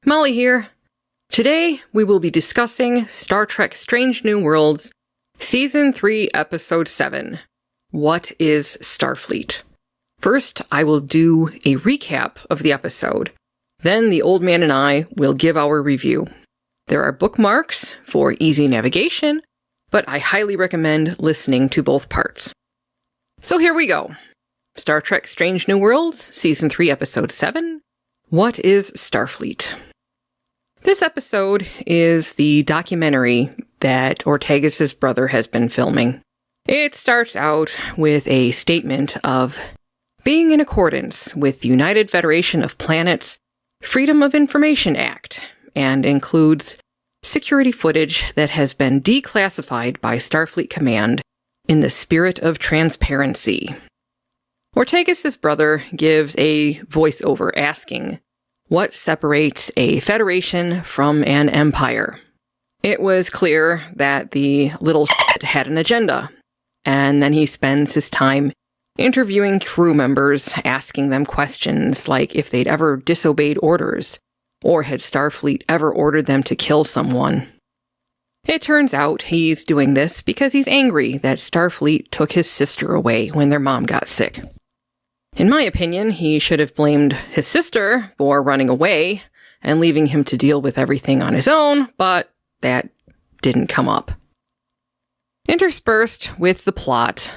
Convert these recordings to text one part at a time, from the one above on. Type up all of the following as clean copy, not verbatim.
Molly here. Today, we will be discussing Star Trek Strange New Worlds, Season 3, Episode 7, What is Starfleet? First, I will do a recap of the episode. Then the old man and I will give our review. There are bookmarks for easy navigation, but I highly recommend listening to both parts. So here we go. Star Trek Strange New Worlds, Season 3, Episode 7, What is Starfleet? This episode is the documentary that Ortegas' brother has been filming. It starts out with a statement of being in accordance with the United Federation of Planets Freedom of Information Act, and includes security footage that has been declassified by Starfleet Command in the spirit of transparency. Ortegas' brother gives a voiceover asking, what separates a federation from an empire? It was clear that the little had an agenda, and then he spends his time interviewing crew members, asking them questions like if they'd ever disobeyed orders, or had Starfleet ever ordered them to kill someone. It turns out he's doing this because he's angry that Starfleet took his sister away when their mom got sick. In my opinion, he should have blamed his sister for running away and leaving him to deal with everything on his own, but that didn't come up. Interspersed with the plot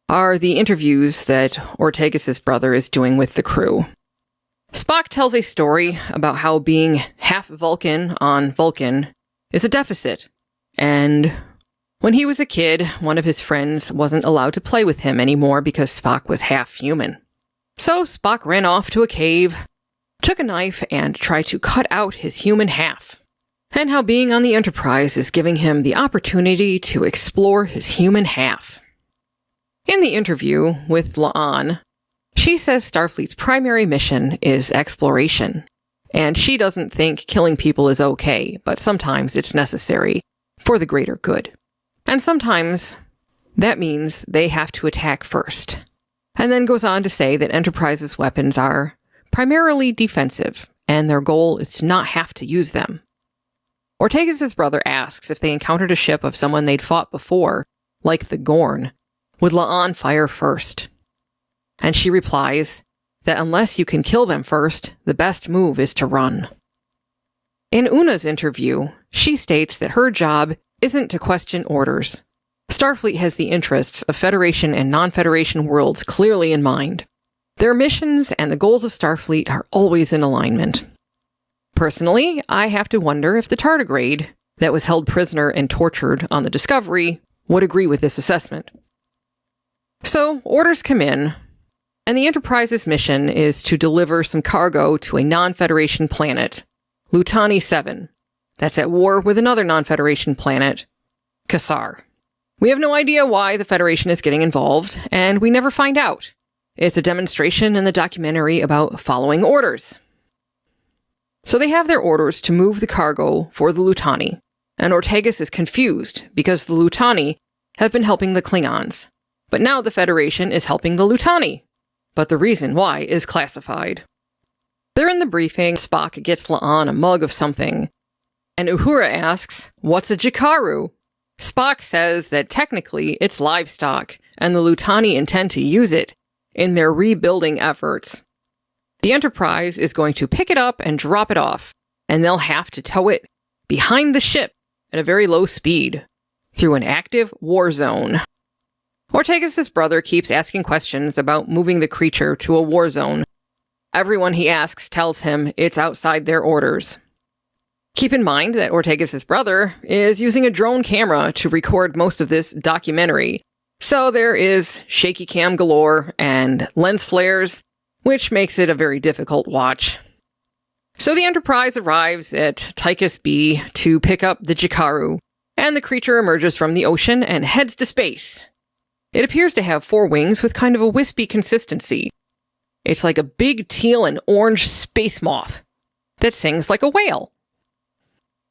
are the interviews that Ortegas' brother is doing with the crew. Spock tells a story about how being half Vulcan on Vulcan is a deficit, and when he was a kid, one of his friends wasn't allowed to play with him anymore because Spock was half human. So Spock ran off to a cave, took a knife, and tried to cut out his human half, and how being on the Enterprise is giving him the opportunity to explore his human half. In the interview with La'an, she says Starfleet's primary mission is exploration, and she doesn't think killing people is okay, but sometimes it's necessary for the greater good. And sometimes that means they have to attack first. And then goes on to say that Enterprise's weapons are primarily defensive, and their goal is to not have to use them. Ortegas' brother asks if they encountered a ship of someone they'd fought before, like the Gorn, would La'an fire first? And she replies that unless you can kill them first, the best move is to run. In Una's interview, she states that her job isn't to question orders. Starfleet has the interests of Federation and non-Federation worlds clearly in mind. Their missions and the goals of Starfleet are always in alignment. Personally, I have to wonder if the tardigrade that was held prisoner and tortured on the Discovery would agree with this assessment. So, orders come in, and the Enterprise's mission is to deliver some cargo to a non-Federation planet, Lutani 7, that's at war with another non-Federation planet, Kassar. We have no idea why the Federation is getting involved, and we never find out. It's a demonstration in the documentary about following orders. So they have their orders to move the cargo for the Lutani, and Ortegas is confused because the Lutani have been helping the Klingons. But now the Federation is helping the Lutani, but the reason why is classified. They're in the briefing, Spock gets La'an a mug of something, and Uhura asks, what's a Jikaru? Spock says that technically it's livestock, and the Lutani intend to use it in their rebuilding efforts. The Enterprise is going to pick it up and drop it off, and they'll have to tow it behind the ship at a very low speed through an active war zone. Ortegas' brother keeps asking questions about moving the creature to a war zone. Everyone he asks tells him it's outside their orders. Keep in mind that Ortegas' brother is using a drone camera to record most of this documentary, so there is shaky cam galore and lens flares, which makes it a very difficult watch. So the Enterprise arrives at Tychus B to pick up the Jikaru, and the creature emerges from the ocean and heads to space. It appears to have 4 wings with kind of a wispy consistency. It's like a big teal and orange space moth that sings like a whale.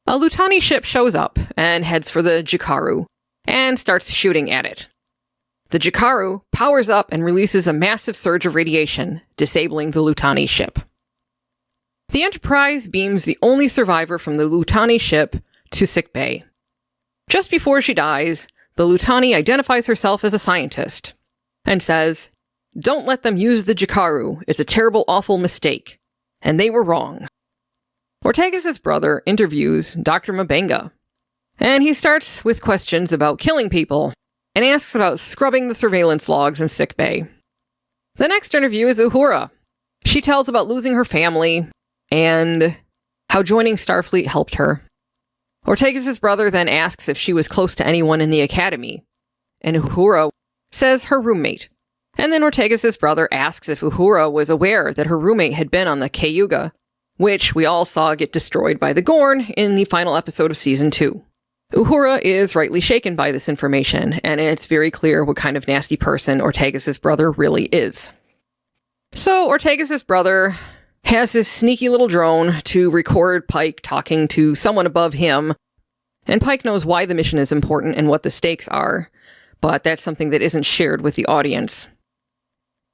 A Lutani ship shows up and heads for the Jikaru and starts shooting at it. The Jikaru powers up and releases a massive surge of radiation, disabling the Lutani ship. The Enterprise beams the only survivor from the Lutani ship to sickbay. Just before she dies, the Lutani identifies herself as a scientist and says, "Don't let them use the Jikaru. It's a terrible, awful mistake." And they were wrong. Ortegas' brother interviews Dr. Mabenga, and he starts with questions about killing people and asks about scrubbing the surveillance logs in sickbay. The next interview is Uhura. She tells about losing her family and how joining Starfleet helped her. Ortegas' brother then asks if she was close to anyone in the academy, and Uhura says her roommate. And then Ortegas' brother asks if Uhura was aware that her roommate had been on the Cayuga, which we all saw get destroyed by the Gorn in the final episode of Season 2. Uhura is rightly shaken by this information, and it's very clear what kind of nasty person Ortegas' brother really is. So Ortegas' brother has his sneaky little drone to record Pike talking to someone above him, and Pike knows why the mission is important and what the stakes are, but that's something that isn't shared with the audience.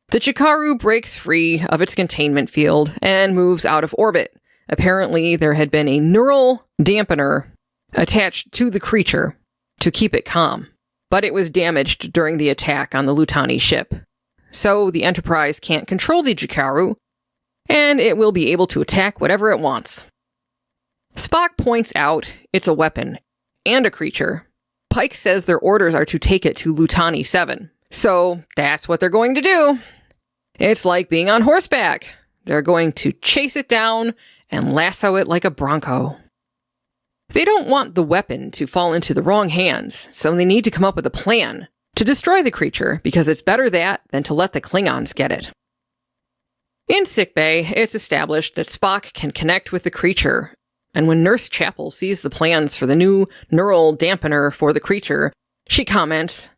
The Jikaru breaks free of its containment field and moves out of orbit. Apparently, there had been a neural dampener attached to the creature to keep it calm, but it was damaged during the attack on the Lutani ship. So the Enterprise can't control the Jikaru, and it will be able to attack whatever it wants. Spock points out it's a weapon and a creature. Pike says their orders are to take it to Lutani 7, so that's what they're going to do. It's like being on horseback. They're going to chase it down and lasso it like a bronco. They don't want the weapon to fall into the wrong hands, so they need to come up with a plan to destroy the creature, because it's better that than to let the Klingons get it. In sickbay, it's established that Spock can connect with the creature, and when Nurse Chapel sees the plans for the new neural dampener for the creature, she comments,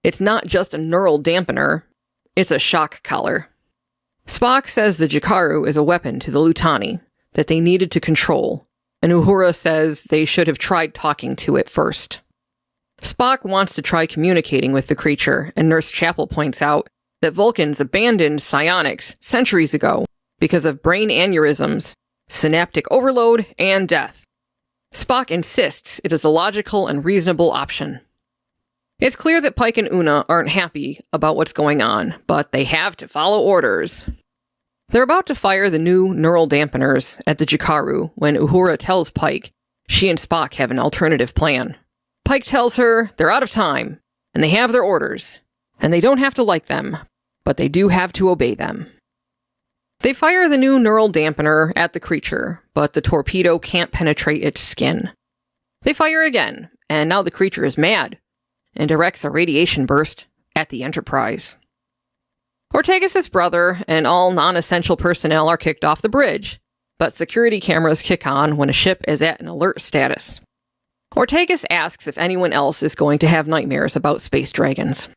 "It's not just a neural dampener, it's a shock collar." Spock says the Jikaru is a weapon to the Lutani that they needed to control, and Uhura says they should have tried talking to it first. Spock wants to try communicating with the creature, and Nurse Chapel points out that Vulcans abandoned psionics centuries ago because of brain aneurysms, synaptic overload, and death. Spock insists it is a logical and reasonable option. It's clear that Pike and Una aren't happy about what's going on, but they have to follow orders. They're about to fire the new neural dampeners at the Jikaru when Uhura tells Pike she and Spock have an alternative plan. Pike tells her they're out of time, and they have their orders, and they don't have to like them, but they do have to obey them. They fire the new neural dampener at the creature, but the torpedo can't penetrate its skin. They fire again, and now the creature is mad, and directs a radiation burst at the Enterprise. Ortegas' brother and all non-essential personnel are kicked off the bridge, but security cameras kick on when a ship is at an alert status. Ortegas asks if anyone else is going to have nightmares about space dragons.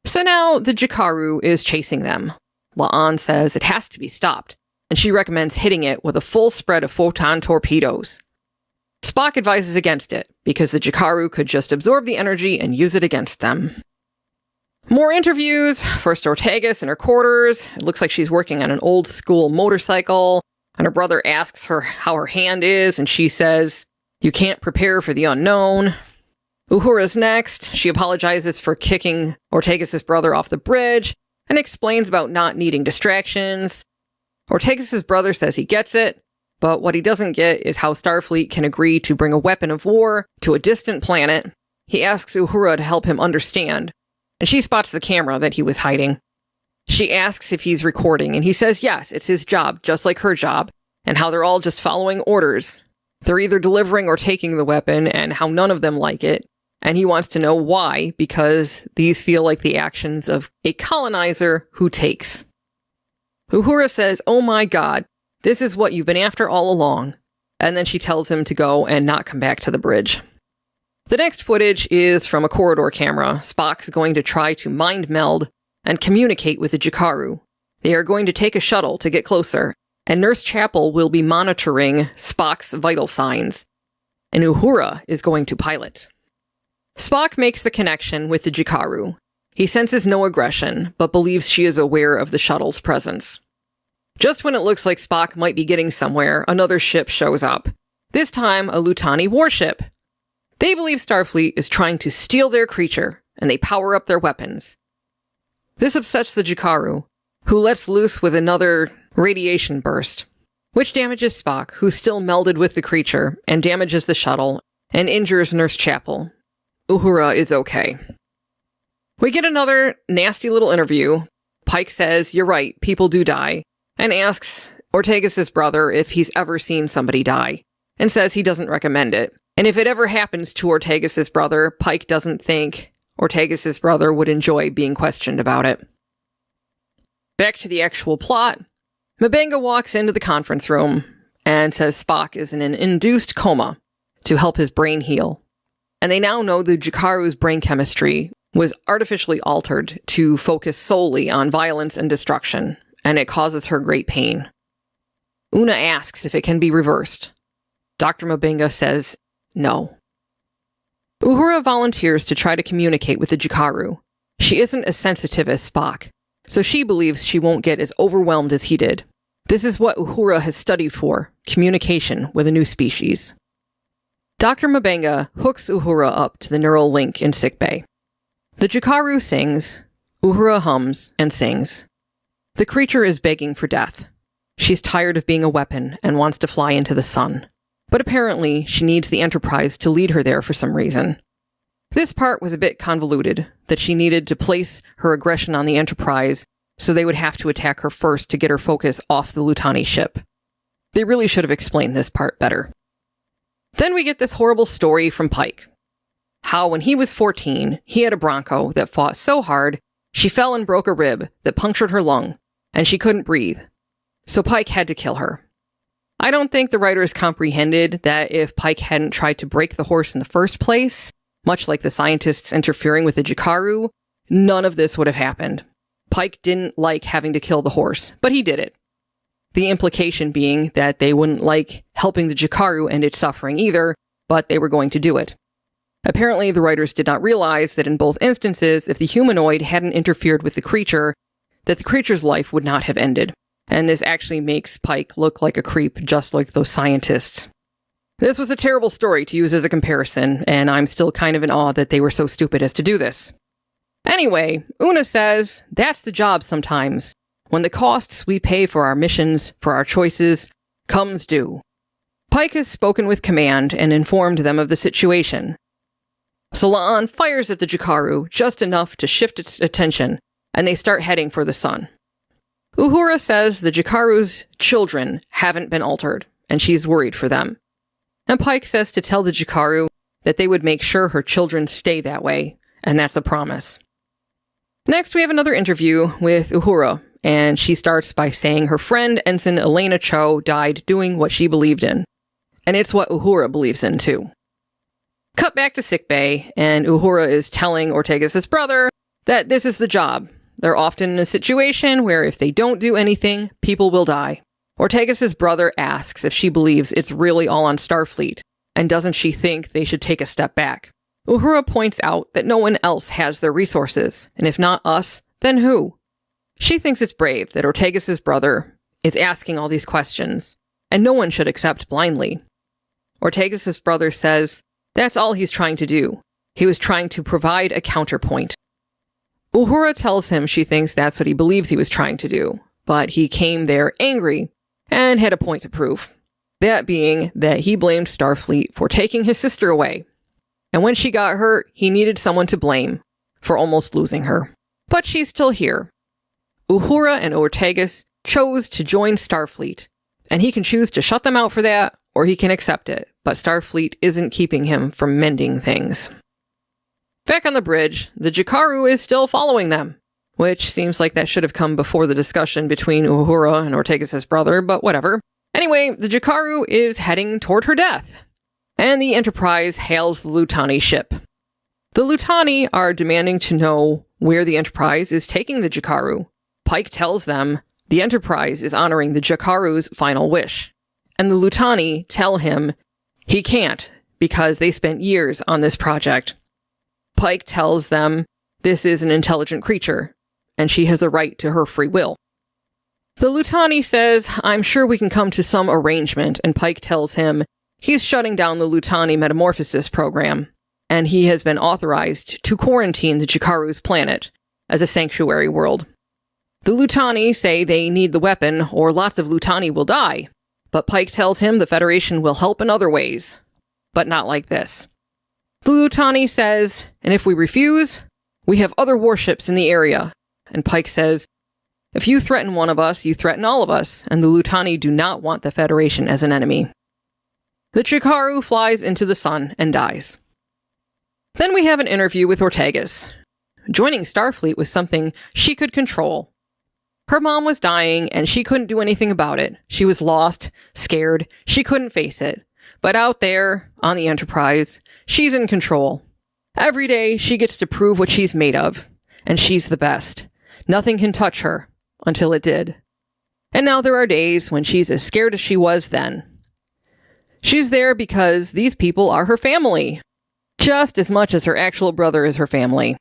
So now the Jikaru is chasing them. La'an says it has to be stopped, and she recommends hitting it with a full spread of photon torpedoes. Spock advises against it, because the Jikaru could just absorb the energy and use it against them. More interviews. First Ortegas in her quarters. It looks like she's working on an old school motorcycle, and her brother asks her how her hand is, and she says, "You can't prepare for the unknown." Uhura's next. She apologizes for kicking Ortegas' brother off the bridge, and explains about not needing distractions. Ortegas' brother says he gets it, but what he doesn't get is how Starfleet can agree to bring a weapon of war to a distant planet. He asks Uhura to help him understand, and she spots the camera that he was hiding. She asks if he's recording, and he says yes, it's his job, just like her job, and how they're all just following orders. They're either delivering or taking the weapon, and how none of them like it. And he wants to know why, because these feel like the actions of a colonizer who takes. Uhura says, "Oh my god, this is what you've been after all along." And then she tells him to go and not come back to the bridge. The next footage is from a corridor camera. Spock's going to try to mind meld and communicate with the Jikaru. They are going to take a shuttle to get closer, and Nurse Chapel will be monitoring Spock's vital signs. And Uhura is going to pilot. Spock makes the connection with the Jikaru. He senses no aggression, but believes she is aware of the shuttle's presence. Just when it looks like Spock might be getting somewhere, another ship shows up. This time, a Lutani warship. They believe Starfleet is trying to steal their creature, and they power up their weapons. This upsets the Jikaru, who lets loose with another radiation burst, which damages Spock, who's still melded with the creature, and damages the shuttle, and injures Nurse Chapel. Uhura is okay. We get another nasty little interview. Pike says, "You're right, people do die," and asks Ortegas' brother if he's ever seen somebody die, and says he doesn't recommend it. And if it ever happens to Ortegas' brother, Pike doesn't think Ortegas' brother would enjoy being questioned about it. Back to the actual plot. M'Benga walks into the conference room and says Spock is in an induced coma to help his brain heal. And they now know the Jikaru's brain chemistry was artificially altered to focus solely on violence and destruction, and it causes her great pain. Una asks if it can be reversed. Dr. M'Benga says no. Uhura volunteers to try to communicate with the Jikaru. She isn't as sensitive as Spock, so she believes she won't get as overwhelmed as he did. This is what Uhura has studied for, communication with a new species. Dr. M'Benga hooks Uhura up to the neural link in sickbay. The Jikaru sings, Uhura hums and sings. The creature is begging for death. She's tired of being a weapon and wants to fly into the sun. But apparently, she needs the Enterprise to lead her there for some reason. This part was a bit convoluted, that she needed to place her aggression on the Enterprise so they would have to attack her first to get her focus off the Lutani ship. They really should have explained this part better. Then we get this horrible story from Pike. How when he was 14, he had a Bronco that fought so hard, she fell and broke a rib that punctured her lung, and she couldn't breathe. So Pike had to kill her. I don't think the writers comprehended that if Pike hadn't tried to break the horse in the first place, much like the scientists interfering with the Jikaru, none of this would have happened. Pike didn't like having to kill the horse, but he did it. The implication being that they wouldn't like helping the Jikaru end its suffering either, but they were going to do it. Apparently, the writers did not realize that in both instances, if the humanoid hadn't interfered with the creature, that the creature's life would not have ended. And this actually makes Pike look like a creep, just like those scientists. This was a terrible story to use as a comparison, and I'm still kind of in awe that they were so stupid as to do this. Anyway, Una says, that's the job sometimes, when the costs we pay for our missions, for our choices, comes due. Pike has spoken with command and informed them of the situation. Salaan fires at the Jikaru just enough to shift its attention, and they start heading for the sun. Uhura says the Jikaru's children haven't been altered, and she's worried for them. And Pike says to tell the Jikaru that they would make sure her children stay that way, and that's a promise. Next, we have another interview with Uhura, and she starts by saying her friend Ensign Elena Cho died doing what she believed in. And it's what Uhura believes in, too. Cut back to sickbay, and Uhura is telling Ortegas' brother that this is the job. They're often in a situation where if they don't do anything, people will die. Ortegas' brother asks if she believes it's really all on Starfleet, and doesn't she think they should take a step back. Uhura points out that no one else has their resources, and if not us, then who? She thinks it's brave that Ortegas' brother is asking all these questions, and no one should accept blindly. Ortegas' brother says that's all he's trying to do. He was trying to provide a counterpoint. Uhura tells him she thinks that's what he believes he was trying to do, but he came there angry and had a point to prove. That being that he blamed Starfleet for taking his sister away. And when she got hurt, he needed someone to blame for almost losing her. But she's still here. Uhura and Ortegas chose to join Starfleet, and he can choose to shut them out for that, or he can accept it, but Starfleet isn't keeping him from mending things. Back on the bridge, the Jikaru is still following them, which seems like that should have come before the discussion between Uhura and Ortegas' brother, but whatever. Anyway, the Jikaru is heading toward her death, and the Enterprise hails the Lutani ship. The Lutani are demanding to know where the Enterprise is taking the Jikaru. Pike tells them the Enterprise is honoring the Jikaru's final wish, and the Lutani tell him he can't because they spent years on this project. Pike tells them this is an intelligent creature, and she has a right to her free will. The Lutani says, I'm sure we can come to some arrangement, and Pike tells him he's shutting down the Lutani Metamorphosis program, and he has been authorized to quarantine the Chikaru's planet as a sanctuary world. The Lutani say they need the weapon, or lots of Lutani will die, but Pike tells him the Federation will help in other ways, but not like this. The Lutani says, and if we refuse, we have other warships in the area, and Pike says, if you threaten one of us, you threaten all of us, and the Lutani do not want the Federation as an enemy. The Chikaru flies into the sun and dies. Then we have an interview with Ortegas. Joining Starfleet was something she could control. Her mom was dying, and she couldn't do anything about it. She was lost, scared, she couldn't face it. But out there, on the Enterprise, she's in control. Every day, she gets to prove what she's made of. And she's the best. Nothing can touch her. Until it did. And now there are days when she's as scared as she was then. She's there because these people are her family. Just as much as her actual brother is her family.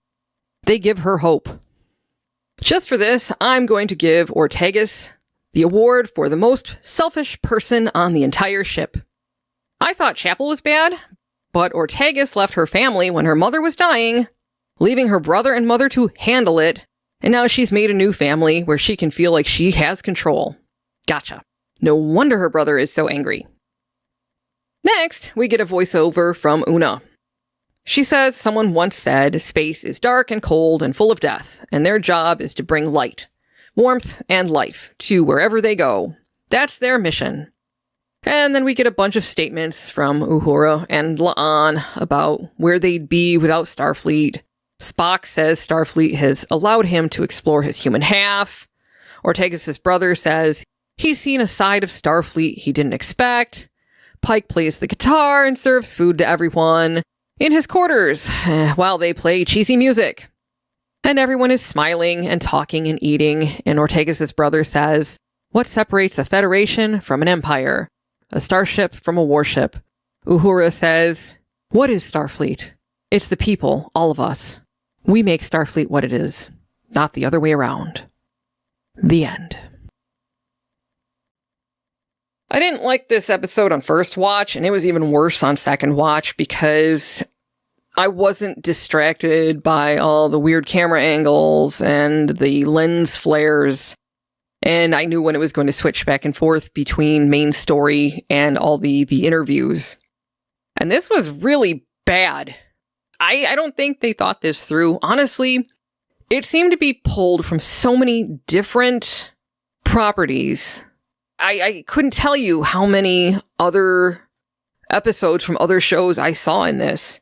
They give her hope. Just for this, I'm going to give Ortegas the award for the most selfish person on the entire ship. I thought Chapel was bad, but Ortegas left her family when her mother was dying, leaving her brother and mother to handle it. And now she's made a new family where she can feel like she has control. Gotcha. No wonder her brother is so angry. Next, we get a voiceover from Una. She says someone once said space is dark and cold and full of death, and their job is to bring light, warmth, and life to wherever they go. That's their mission. And then we get a bunch of statements from Uhura and La'an about where they'd be without Starfleet. Spock says Starfleet has allowed him to explore his human half. Ortegas' brother says he's seen a side of Starfleet he didn't expect. Pike plays the guitar and serves food to everyone in his quarters while they play cheesy music. And everyone is smiling and talking and eating, and Ortegas' brother says, what separates a federation from an empire? A starship from a warship. Uhura says, what is Starfleet? It's the people, all of us. We make Starfleet what it is, not the other way around. The end. I didn't like this episode on first watch, and it was even worse on second watch because I wasn't distracted by all the weird camera angles and the lens flares, and I knew when it was going to switch back and forth between main story and all the interviews. And this was really bad. I don't think they thought this through. Honestly, it seemed to be pulled from so many different properties. I couldn't tell you how many other episodes from other shows I saw in this.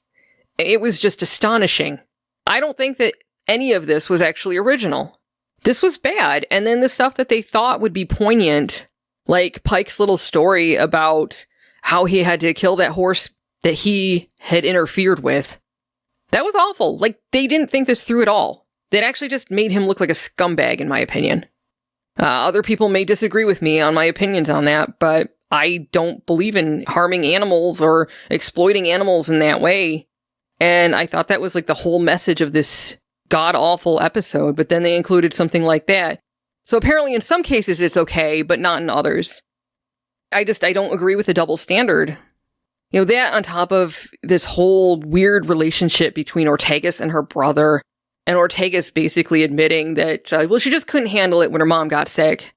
It was just astonishing. I don't think that any of this was actually original. This was bad. And then the stuff that they thought would be poignant, like Pike's little story about how he had to kill that horse that he had interfered with. That was awful. Like, they didn't think this through at all. That actually just made him look like a scumbag, in my opinion. Other people may disagree with me on my opinions on that, but I don't believe in harming animals or exploiting animals in that way. And I thought that was like the whole message of this god-awful episode, but then they included something like that. So apparently in some cases it's okay, but not in others. I don't agree with the double standard. You know, that on top of this whole weird relationship between Ortegas and her brother, and Ortegas basically admitting that, she just couldn't handle it when her mom got sick.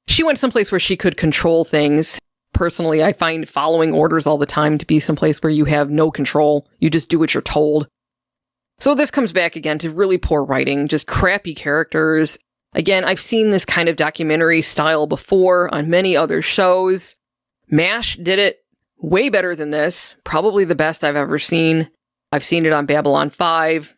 She went someplace where she could control things. Personally, I find following orders all the time to be someplace where you have no control. You just do what you're told. So this comes back again to really poor writing, just crappy characters. Again, I've seen this kind of documentary style before on many other shows. MASH did it way better than this. Probably the best I've ever seen. I've seen it on Babylon 5.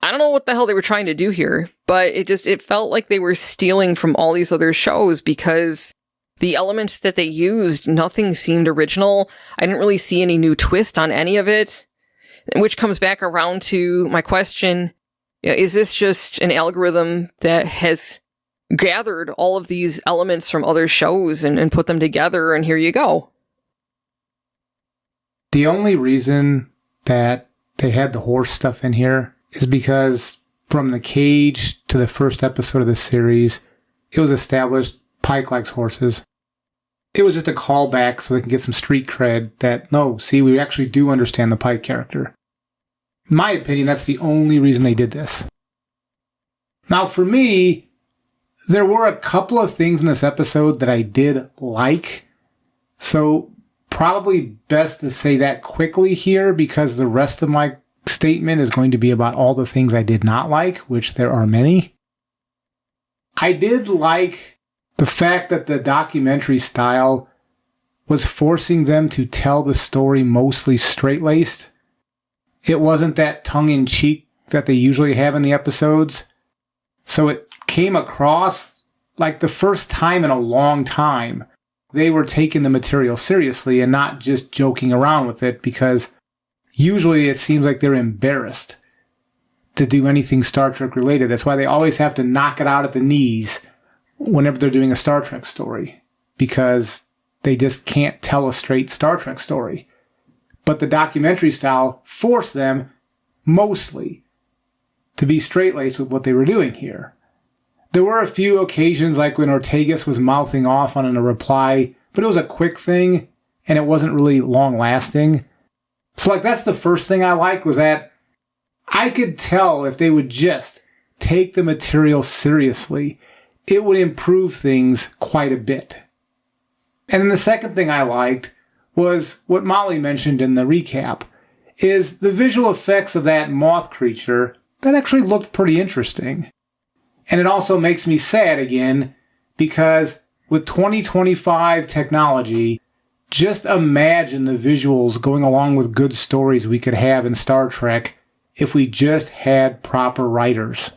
I don't know what the hell they were trying to do here, but it felt like they were stealing from all these other shows because the elements that they used, nothing seemed original. I didn't really see any new twist on any of it, which comes back around to my question, is this just an algorithm that has gathered all of these elements from other shows and put them together, and here you go? The only reason that they had the horse stuff in here is because from the cage to the first episode of the series, it was established Pike likes horses. It was just a callback so they can get some street cred that, no, see, we actually do understand the Pike character. In my opinion, that's the only reason they did this. Now, for me, there were a couple of things in this episode that I did like. So, probably best to say that quickly here because the rest of my statement is going to be about all the things I did not like, which there are many. I did like the fact that the documentary style was forcing them to tell the story mostly straight-laced. It wasn't that tongue-in-cheek that they usually have in the episodes. So it came across like the first time in a long time they were taking the material seriously and not just joking around with it, because usually it seems like they're embarrassed to do anything Star Trek related. That's why they always have to knock it out at the knees whenever they're doing a Star Trek story, because they just can't tell a straight Star Trek story. But the documentary style forced them mostly to be straight-laced with what they were doing here. There were a few occasions like when Ortegas was mouthing off on a reply, but it was a quick thing and it wasn't really long-lasting. So like that's the first thing I liked, was that I could tell if they would just take the material seriously, it would improve things quite a bit. And then the second thing I liked was what Molly mentioned in the recap, is the visual effects of that moth creature that actually looked pretty interesting. And it also makes me sad again, because with 2025 technology, just imagine the visuals going along with good stories we could have in Star Trek if we just had proper writers.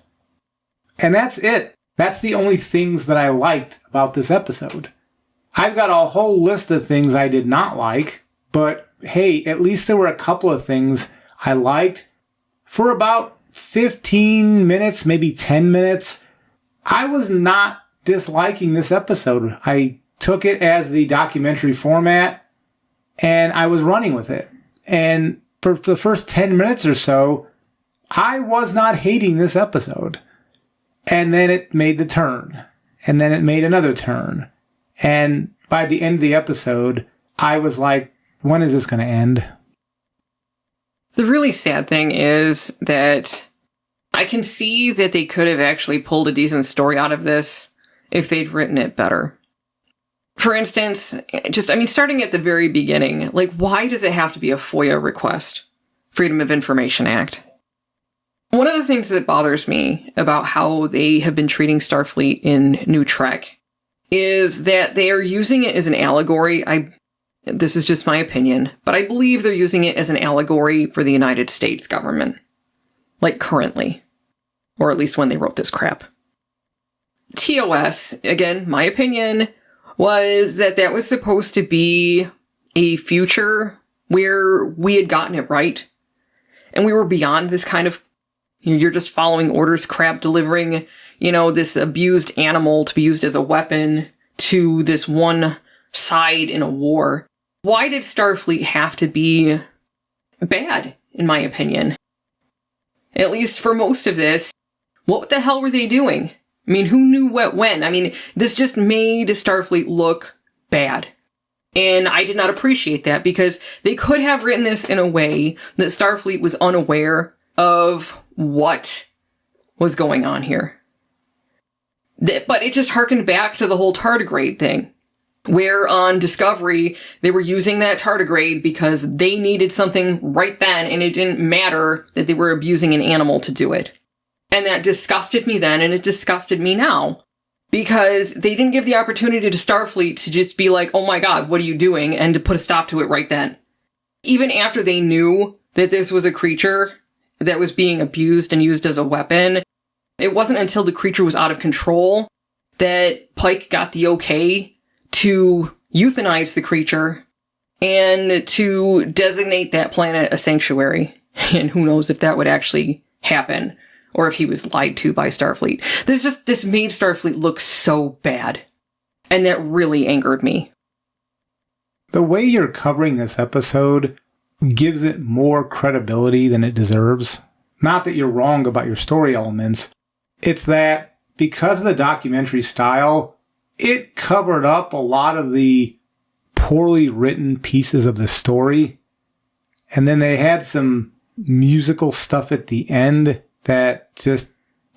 And that's it. That's the only things that I liked about this episode. I've got a whole list of things I did not like, but hey, at least there were a couple of things I liked. For about 15 minutes, maybe 10 minutes, I was not disliking this episode. I took it as the documentary format, and I was running with it. And for the first 10 minutes or so, I was not hating this episode. And then it made the turn. And then it made another turn. And by the end of the episode, I was like, when is this going to end? The really sad thing is that I can see that they could have actually pulled a decent story out of this if they'd written it better. For instance, starting at the very beginning, like, why does it have to be a FOIA request? Freedom of Information Act. One of the things that bothers me about how they have been treating Starfleet in New Trek is that they are using it as an allegory. This is just my opinion, but I believe they're using it as an allegory for the United States government. Like currently. Or at least when they wrote this crap. TOS, again, my opinion, was that was supposed to be a future where we had gotten it right. And we were beyond this kind of, you're just following orders crap, delivering, this abused animal to be used as a weapon to this one side in a war. Why did Starfleet have to be bad, in my opinion? At least for most of this, what the hell were they doing? I mean, who knew what when? I mean, this just made Starfleet look bad. And I did not appreciate that, because they could have written this in a way that Starfleet was unaware of what was going on here. But it just harkened back to the whole tardigrade thing, where on Discovery, they were using that tardigrade because they needed something right then, and it didn't matter that they were abusing an animal to do it. And that disgusted me then, and it disgusted me now. Because they didn't give the opportunity to Starfleet to just be like, oh my god, what are you doing? And to put a stop to it right then. Even after they knew that this was a creature that was being abused and used as a weapon, it wasn't until the creature was out of control that Pike got the okay to euthanize the creature and to designate that planet a sanctuary. And who knows if that would actually happen, or if he was lied to by Starfleet. This made Starfleet look so bad. And that really angered me. The way you're covering this episode gives it more credibility than it deserves. Not that you're wrong about your story elements. It's that because of the documentary style, it covered up a lot of the poorly written pieces of the story. And then they had some musical stuff at the end that just,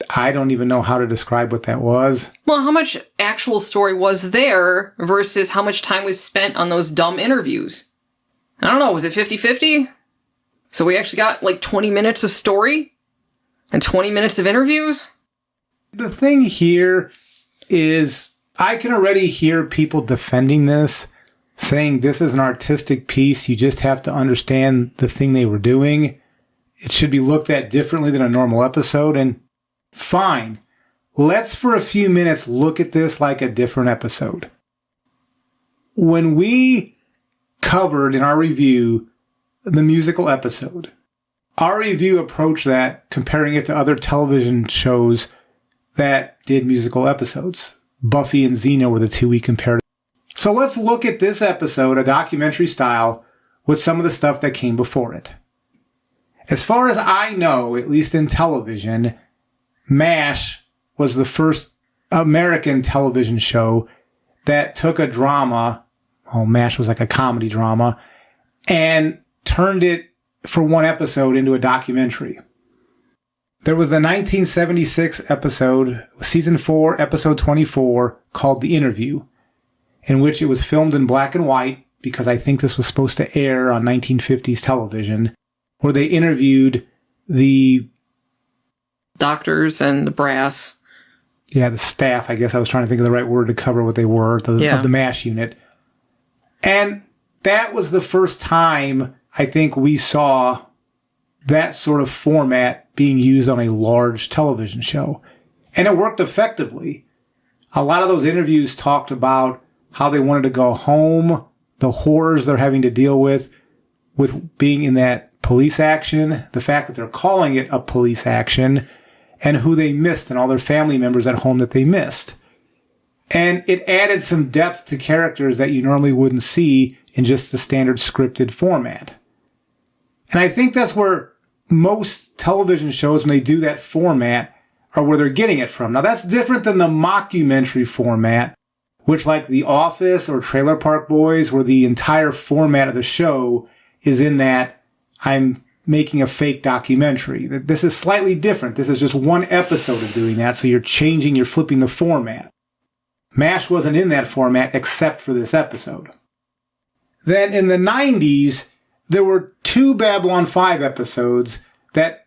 I don't even know how to describe what that was. Well, how much actual story was there versus how much time was spent on those dumb interviews? I don't know, was it 50-50? So we actually got like 20 minutes of story and 20 minutes of interviews? The thing here is I can already hear people defending this, saying this is an artistic piece. You just have to understand the thing they were doing. It should be looked at differently than a normal episode. And fine, let's for a few minutes look at this like a different episode. When we covered in our review the musical episode, our review approached that comparing it to other television shows that did musical episodes. Buffy and Xena were the two we compared. So let's look at this episode, a documentary style, with some of the stuff that came before it. As far as I know, at least in television, MASH was the first American television show that took a drama, MASH was like a comedy drama, and turned it for one episode into a documentary. There was the 1976 episode, season 4, episode 24, called The Interview, in which it was filmed in black and white, because I think this was supposed to air on 1950s television, where they interviewed the doctors and the brass. Yeah, the staff, I guess I was trying to think of the right word to cover what they were, of the MASH unit. And that was the first time I think we saw that sort of format being used on a large television show. And it worked effectively. A lot of those interviews talked about how they wanted to go home, the horrors they're having to deal with being in that police action, the fact that they're calling it a police action, and who they missed and all their family members at home that they missed. And it added some depth to characters that you normally wouldn't see in just the standard scripted format. And I think that's where most television shows, when they do that format, are where they're getting it from. Now, that's different than the mockumentary format, which, like The Office or Trailer Park Boys, where the entire format of the show is in that I'm making a fake documentary. This is slightly different. This is just one episode of doing that, so you're flipping the format. MASH wasn't in that format except for this episode. Then in the 90s, there were 2 Babylon 5 episodes that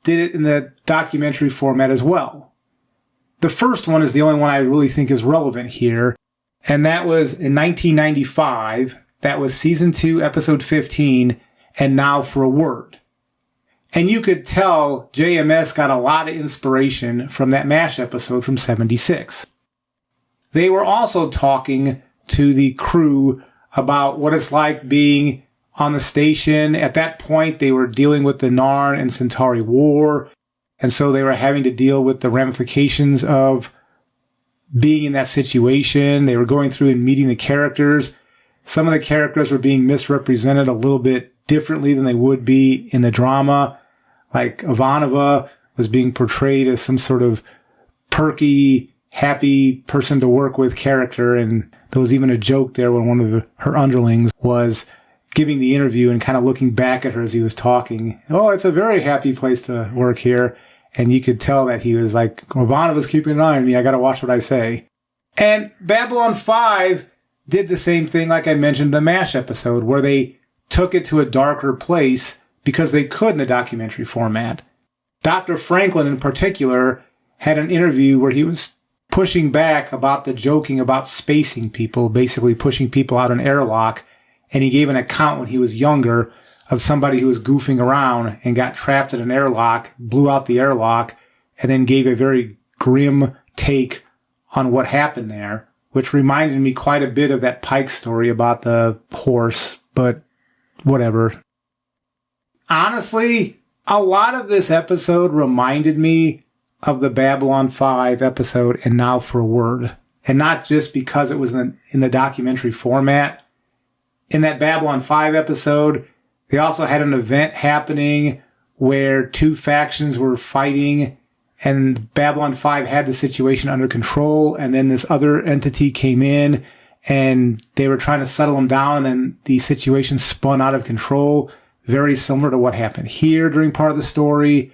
did it in the documentary format as well. The first one is the only one I really think is relevant here, and that was in 1995. That was season 2, episode 15, And Now for a Word. And you could tell JMS got a lot of inspiration from that MASH episode from 76. They were also talking to the crew about what it's like being on the station. At that point, they were dealing with the Narn and Centauri War, and so they were having to deal with the ramifications of being in that situation. They were going through and meeting the characters. Some of the characters were being misrepresented a little bit differently than they would be in the drama. Like Ivanova was being portrayed as some sort of perky, happy person to work with character, and there was even a joke there when one of her underlings was giving the interview and kind of looking back at her as he was talking. Oh, it's a very happy place to work here. And you could tell that he was like, Ivanova's keeping an eye on me. I got to watch what I say. And Babylon 5 did the same thing, like I mentioned, the MASH episode, where they took it to a darker place because they could in the documentary format. Dr. Franklin, in particular, had an interview where he was pushing back about the joking about spacing people, basically pushing people out an airlock. And he gave an account when he was younger of somebody who was goofing around and got trapped in an airlock, blew out the airlock, and then gave a very grim take on what happened there, which reminded me quite a bit of that Pike story about the horse, but whatever. Honestly, a lot of this episode reminded me of the Babylon 5 episode And Now for a Word. And not just because it was in the documentary format. In that Babylon 5 episode, they also had an event happening where 2 factions were fighting, and Babylon 5 had the situation under control, and then this other entity came in, and they were trying to settle them down, and then the situation spun out of control, very similar to what happened here during part of the story.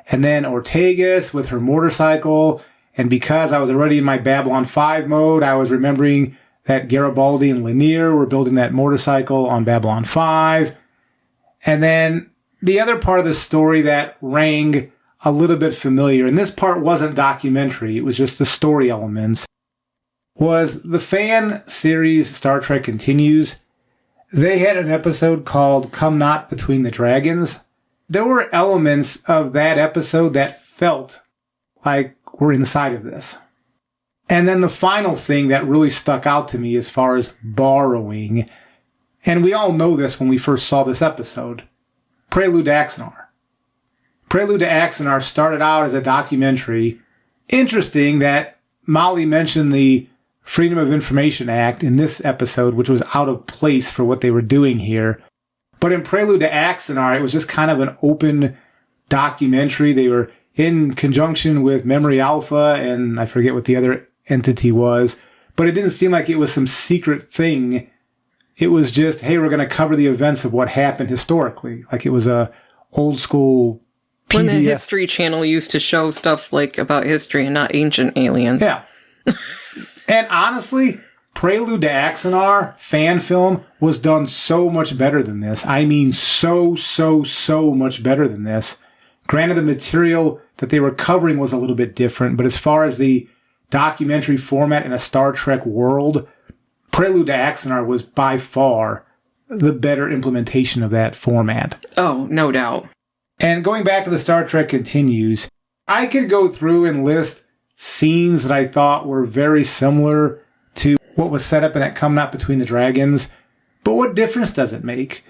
And then Ortegas with her motorcycle, and because I was already in my Babylon 5 mode, I was remembering that Garibaldi and Lanier were building that motorcycle on Babylon 5. And then the other part of the story that rang a little bit familiar, and this part wasn't documentary, it was just the story elements, was the fan series Star Trek Continues. They had an episode called Come Not Between the Dragons. There were elements of that episode that felt like we're inside of this. And then the final thing that really stuck out to me as far as borrowing, and we all know this when we first saw this episode, Prelude to Axanar. Prelude to Axanar started out as a documentary. Interesting that Molly mentioned the Freedom of Information Act in this episode, which was out of place for what they were doing here. But in Prelude to Axanar, it was just kind of an open documentary. They were in conjunction with Memory Alpha, and I forget what the other entity was, but it didn't seem like it was some secret thing. It was just, hey, we're going to cover the events of what happened historically. Like it was a old school PBS. When the History Channel used to show stuff like about history and not ancient aliens. Yeah. And honestly, Prelude to Axanar fan film was done so much better than this. I mean, so much better than this. Granted, the material that they were covering was a little bit different, but as far as the documentary format in a Star Trek world, Prelude to Axanar was by far the better implementation of that format. Oh, no doubt. And going back to the Star Trek Continues, I could go through and list scenes that I thought were very similar to what was set up in that Come Not Between the Dragons, but what difference does it make?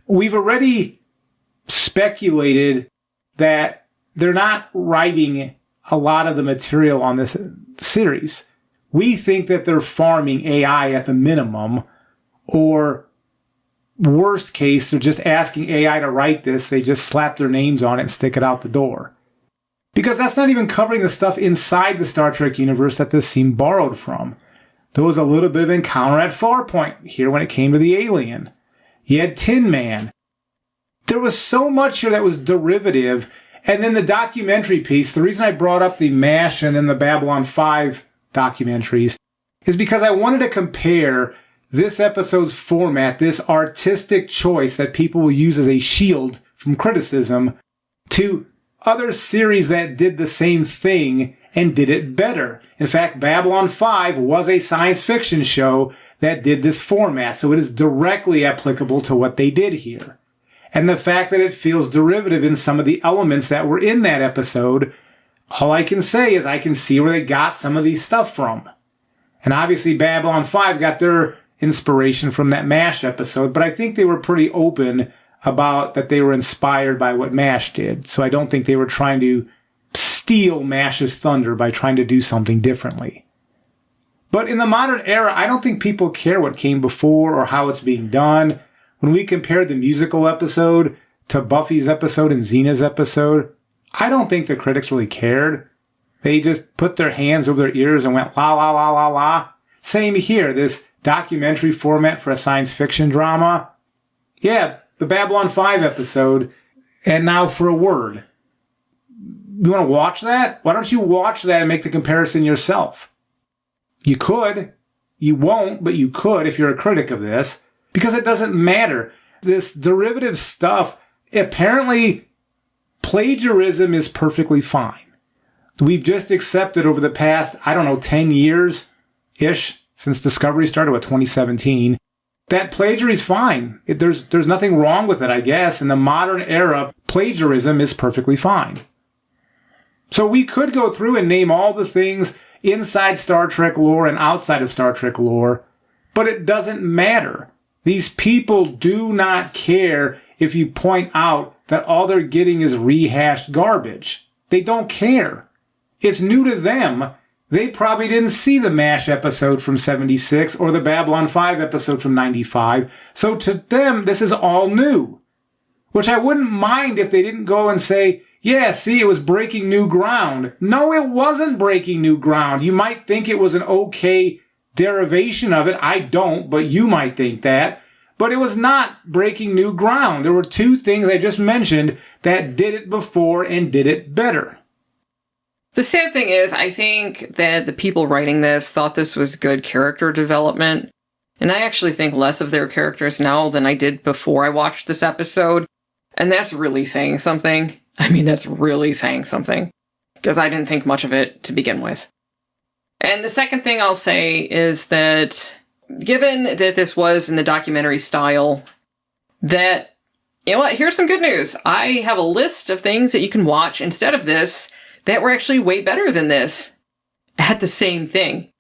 We've already speculated that they're not writing a lot of the material on this series. We think that they're farming AI at the minimum, or worst case, they're just asking AI to write this, they just slap their names on it and stick it out the door. Because that's not even covering the stuff inside the Star Trek universe that this seemed borrowed from. There was a little bit of encounter at Farpoint here when it came to the alien. You had Tin Man. There was so much here that was derivative. And then the documentary piece, the reason I brought up the MASH and then the Babylon 5 documentaries is because I wanted to compare this episode's format, this artistic choice that people will use as a shield from criticism, to other series that did the same thing and did it better. In fact, Babylon 5 was a science fiction show that did this format, so it is directly applicable to what they did here. And the fact that it feels derivative in some of the elements that were in that episode, all I can say is I can see where they got some of these stuff from. And obviously Babylon 5 got their inspiration from that MASH episode, but I think they were pretty open about that they were inspired by what MASH did. So I don't think they were trying to steal MASH's thunder by trying to do something differently. But in the modern era, I don't think people care what came before or how it's being done. When we compared the musical episode to Buffy's episode and Xena's episode, I don't think the critics really cared. They just put their hands over their ears and went la la la la la. Same here, this documentary format for a science fiction drama. Yeah, the Babylon 5 episode, and now for a word. You want to watch that? Why don't you watch that and make the comparison yourself? You could. You won't, but you could if you're a critic of this. Because it doesn't matter. This derivative stuff, apparently plagiarism is perfectly fine. We've just accepted over the past, 10 years-ish, since Discovery started, 2017, that plagiarism is fine. There's nothing wrong with it, I guess. In the modern era, plagiarism is perfectly fine. So we could go through and name all the things inside Star Trek lore and outside of Star Trek lore, but it doesn't matter. These people do not care if you point out that all they're getting is rehashed garbage. They don't care. It's new to them. They probably didn't see the MASH episode from 76 or the Babylon 5 episode from 95. So to them, this is all new. Which I wouldn't mind if they didn't go and say, yeah, see, it was breaking new ground. No, it wasn't breaking new ground. You might think it was an okay derivation of it. I don't, but you might think that. But it was not breaking new ground. There were two things I just mentioned that did it before and did it better. The sad thing is, I think that the people writing this thought this was good character development. And I actually think less of their characters now than I did before I watched this episode. And that's really saying something. I mean, that's really saying something. Because I didn't think much of it to begin with. And the second thing I'll say is that, given that this was in the documentary style, that, you know what, here's some good news. I have a list of things that you can watch instead of this that were actually way better than this at the same thing.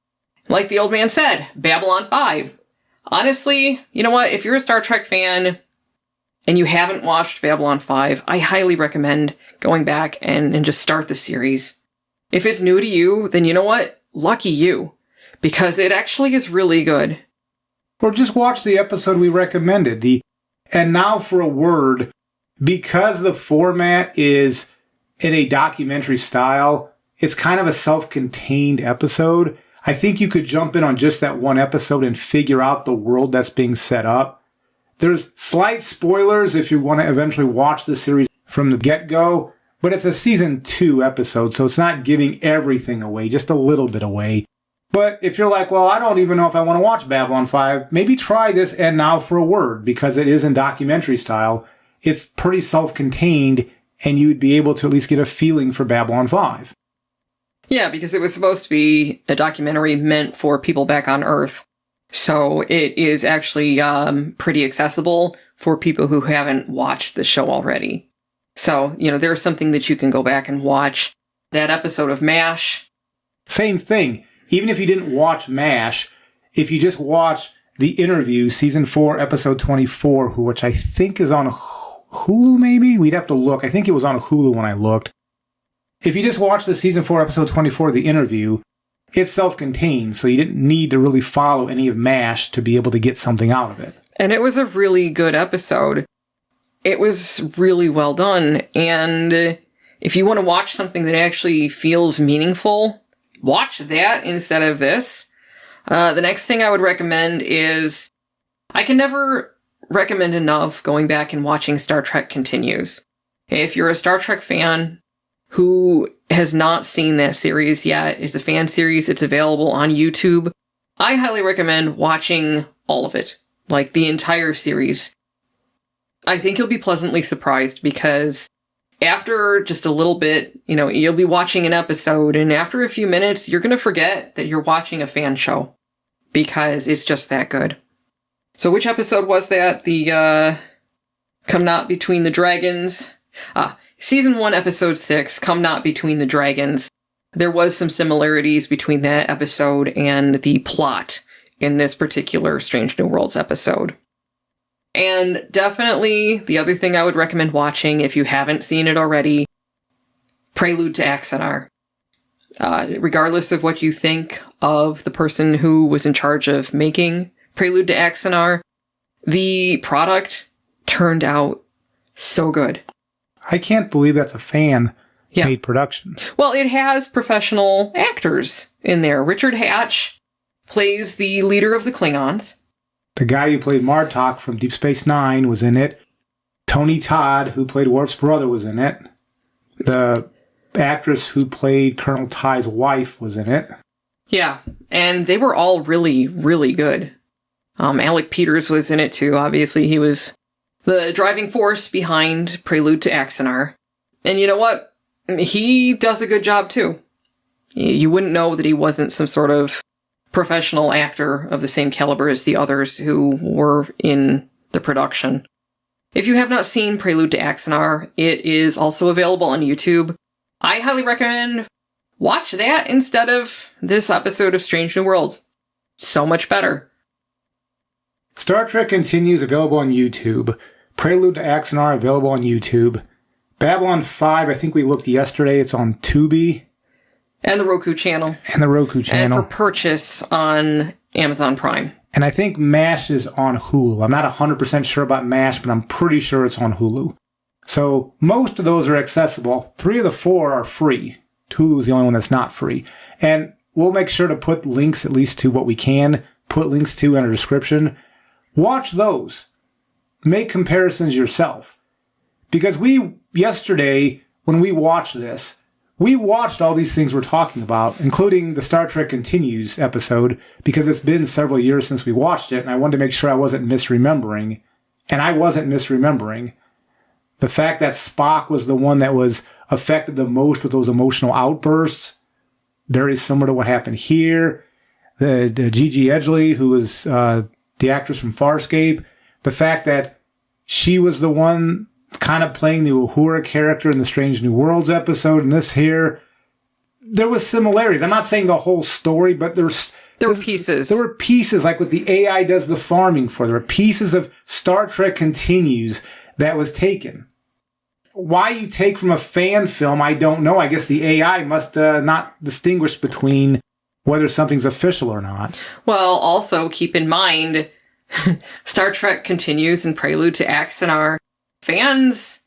Like the old man said, Babylon 5. Honestly, you know what, if you're a Star Trek fan and you haven't watched Babylon 5, I highly recommend going back and just start the series. If it's new to you, then you know what, lucky you. Because it actually is really good. Or just watch the episode we recommended. And now for a word, because the format is in a documentary style, it's kind of a self-contained episode. I think you could jump in on just that one episode and figure out the world that's being set up. There's slight spoilers if you want to eventually watch the series from the get-go, but it's a season 2 episode, so it's not giving everything away, just a little bit away. But if you're like, well, I don't even know if I want to watch Babylon 5, maybe try this and now for a word, because it is in documentary style. It's pretty self-contained, and you'd be able to at least get a feeling for Babylon 5. Yeah, because it was supposed to be a documentary meant for people back on Earth. So it is actually pretty accessible for people who haven't watched the show already. So, you know, there's something that you can go back and watch. That episode of MASH. Same thing. Even if you didn't watch MASH, if you just watch The Interview, Season 4, Episode 24, which I think is on Hulu, maybe? We'd have to look. I think it was on Hulu when I looked. If you just watch the Season 4, Episode 24, The Interview, it's self-contained, so you didn't need to really follow any of MASH to be able to get something out of it. And it was a really good episode. It was really well done, and if you want to watch something that actually feels meaningful, watch that instead of this. The next thing I would recommend is, I can never recommend enough going back and watching Star Trek Continues. If you're a Star Trek fan who has not seen that series yet, it's a fan series, it's available on YouTube. I highly recommend watching all of it, like the entire series. I think you'll be pleasantly surprised because after just a little bit, you know, you'll be watching an episode and after a few minutes, you're going to forget that you're watching a fan show because it's just that good. So which episode was that? The, Come Not Between the Dragons. Season 1, Episode 6, Come Not Between the Dragons. There was some similarities between that episode and the plot in this particular Strange New Worlds episode. And definitely, the other thing I would recommend watching, if you haven't seen it already, Prelude to Axanar. Regardless of what you think of the person who was in charge of making Prelude to Axanar, the product turned out so good. I can't believe that's a fan-made production. Well, it has professional actors in there. Richard Hatch plays the leader of the Klingons. The guy who played Martok from Deep Space Nine was in it. Tony Todd, who played Worf's brother, was in it. The actress who played Colonel Ty's wife was in it. Yeah, and they were all really, really good. Alec Peters was in it too. Obviously, he was the driving force behind Prelude to Axanar. And you know what? He does a good job too. You wouldn't know that he wasn't some sort of professional actor of the same caliber as the others who were in the production. If you have not seen Prelude to Axanar, it is also available on YouTube. I highly recommend watch that instead of this episode of Strange New Worlds. So much better. Star Trek Continues available on YouTube. Prelude to Axanar available on YouTube. Babylon 5, I think we looked yesterday. It's on Tubi. And the Roku channel. And for purchase on Amazon Prime. And I think MASH is on Hulu. I'm not 100% sure about MASH, but I'm pretty sure it's on Hulu. So most of those are accessible. 3 of the 4 are free. Hulu is the only one that's not free. And we'll make sure to put links at least to what we can put links to in our description. Watch those. Make comparisons yourself. Because yesterday, when we watched this, we watched all these things we're talking about, including the Star Trek Continues episode, because it's been several years since we watched it, and I wanted to make sure I wasn't misremembering. And I wasn't misremembering. The fact that Spock was the one that was affected the most with those emotional outbursts, very similar to what happened here. The Gigi Edgley, who was the actress from Farscape, the fact that she was the one kind of playing the Uhura character in the Strange New Worlds episode, and this here, there was similarities. I'm not saying the whole story, but there were pieces. There were pieces, like what the AI does the farming for. There were pieces of Star Trek Continues that was taken. Why you take from a fan film, I don't know. I guess the AI must not distinguish between whether something's official or not. Well, also keep in mind, Star Trek Continues and Prelude to Axanar, fans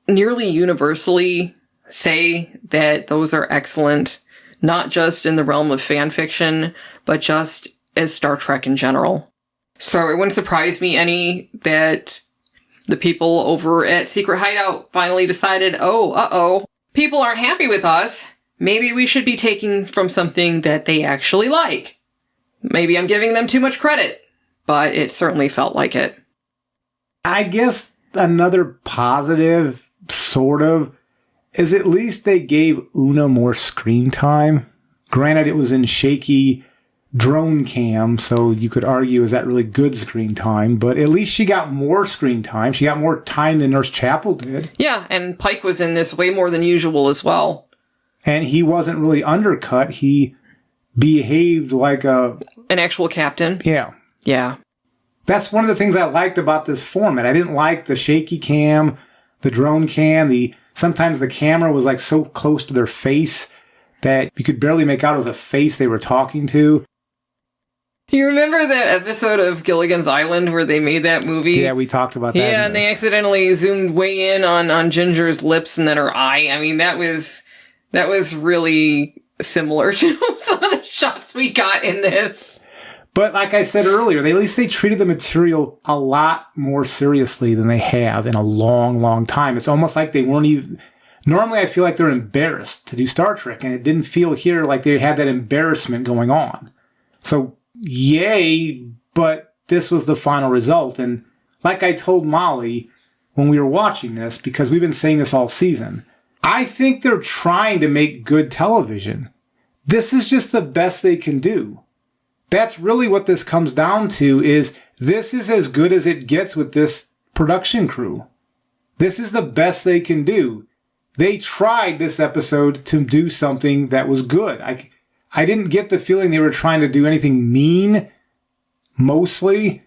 nearly universally say that those are excellent, not just in the realm of fan fiction, but just as Star Trek in general. So it wouldn't surprise me any that the people over at Secret Hideout finally decided, people aren't happy with us. Maybe we should be taking from something that they actually like. Maybe I'm giving them too much credit, but it certainly felt like it. I guess another positive, sort of, is at least they gave Una more screen time. Granted, it was in shaky drone cam, so you could argue, is that really good screen time? But at least she got more screen time. She got more time than Nurse Chapel did. Yeah, and Pike was in this way more than usual as well. And he wasn't really undercut. He behaved like an actual captain. Yeah. Yeah. That's one of the things I liked about this format. I didn't like the shaky cam, the drone cam, sometimes the camera was like so close to their face that you could barely make out it was a face they were talking to. You remember that episode of Gilligan's Island where they made that movie? Yeah, we talked about that. Yeah, and they accidentally zoomed way in on Ginger's lips and then her eye. I mean, that was really similar to some of the shots we got in this. But like I said earlier, at least they treated the material a lot more seriously than they have in a long, long time. It's almost like they weren't even... Normally, I feel like they're embarrassed to do Star Trek, and it didn't feel here like they had that embarrassment going on. So, yay, but this was the final result. And like I told Molly when we were watching this, because we've been saying this all season, I think they're trying to make good television. This is just the best they can do. That's really what this comes down to, is this is as good as it gets with this production crew. This is the best they can do. They tried this episode to do something that was good. I didn't get the feeling they were trying to do anything mean, mostly.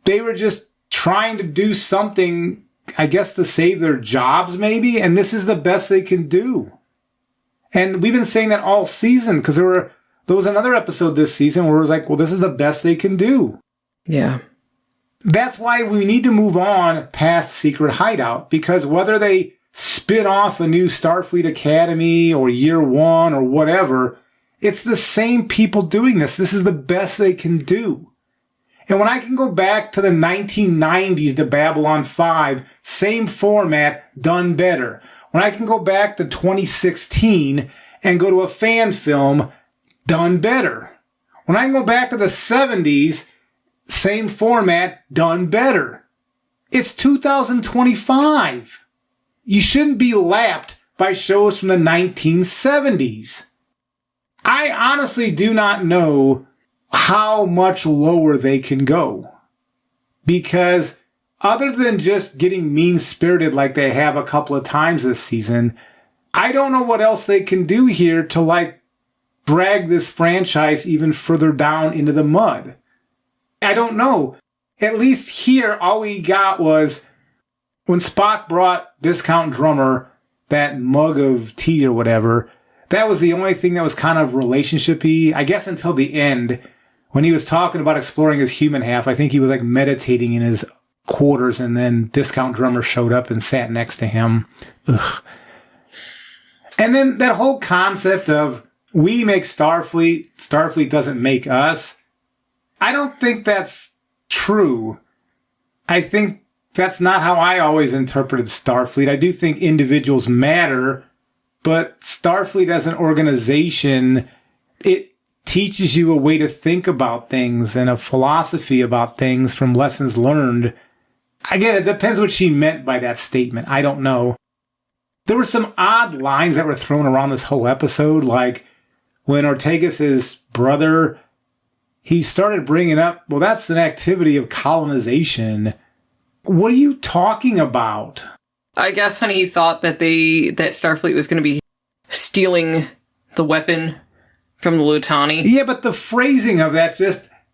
They were just trying to do something, I guess, to save their jobs, maybe, and this is the best they can do. And we've been saying that all season, because there was another episode this season where it was like, well, this is the best they can do. Yeah. That's why we need to move on past Secret Hideout, because whether they spin off a new Starfleet Academy or Year One or whatever, it's the same people doing this. This is the best they can do. And when I can go back to the 1990s to Babylon 5, same format, done better. When I can go back to 2016 and go to a fan film, done better. When I can go back to the 70s, same format, done better. It's 2025. You shouldn't be lapped by shows from the 1970s. I honestly do not know how much lower they can go. Because other than just getting mean-spirited like they have a couple of times this season, I don't know what else they can do here to, drag this franchise even further down into the mud. I don't know. At least here, all we got was when Spock brought Discount Drummer that mug of tea or whatever. That was the only thing that was kind of relationship-y, I guess, until the end. When he was talking about exploring his human half, I think he was meditating in his quarters, and then Discount Drummer showed up and sat next to him. Ugh. And then that whole concept of we make Starfleet, Starfleet doesn't make us. I don't think that's true. I think that's not how I always interpreted Starfleet. I do think individuals matter, but Starfleet as an organization, it teaches you a way to think about things and a philosophy about things from lessons learned. Again, it depends what she meant by that statement. I don't know. There were some odd lines that were thrown around this whole episode, like when Ortegas' brother, he started bringing up, well, that's an activity of colonization. What are you talking about? I guess, honey, he thought that Starfleet was going to be stealing the weapon from the Lutani. Yeah, but the phrasing of that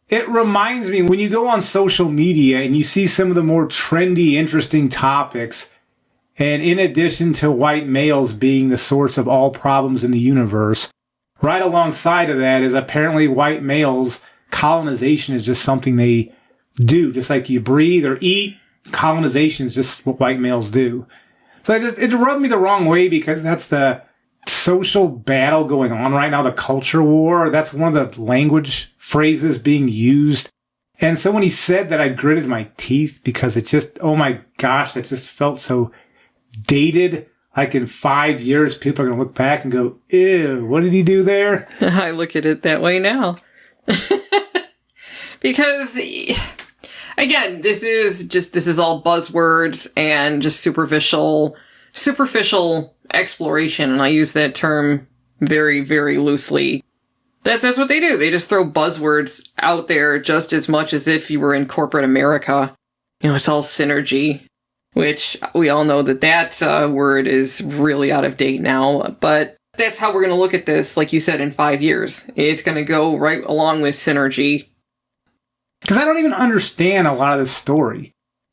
it reminds me when you go on social media and you see some of the more trendy, interesting topics, and in addition to white males being the source of all problems in the universe, right alongside of that is apparently white males, colonization is just something they do. Just like you breathe or eat, colonization is just what white males do. So it rubbed me the wrong way because that's the social battle going on right now, the culture war. That's one of the language phrases being used. And so when he said that, I gritted my teeth because it just, oh my gosh, that just felt so dated. Like in 5 years, people are going to look back and go, ew, what did he do there? I look at it that way now. Because, again, this is all buzzwords and just superficial exploration, and I use that term very, very loosely. That's what they do. They just throw buzzwords out there just as much as if you were in corporate America. It's all synergy, which we all know that word is really out of date now, but that's how we're going to look at this, like you said, in 5 years. It's going to go right along with synergy. Because I don't even understand a lot of this story.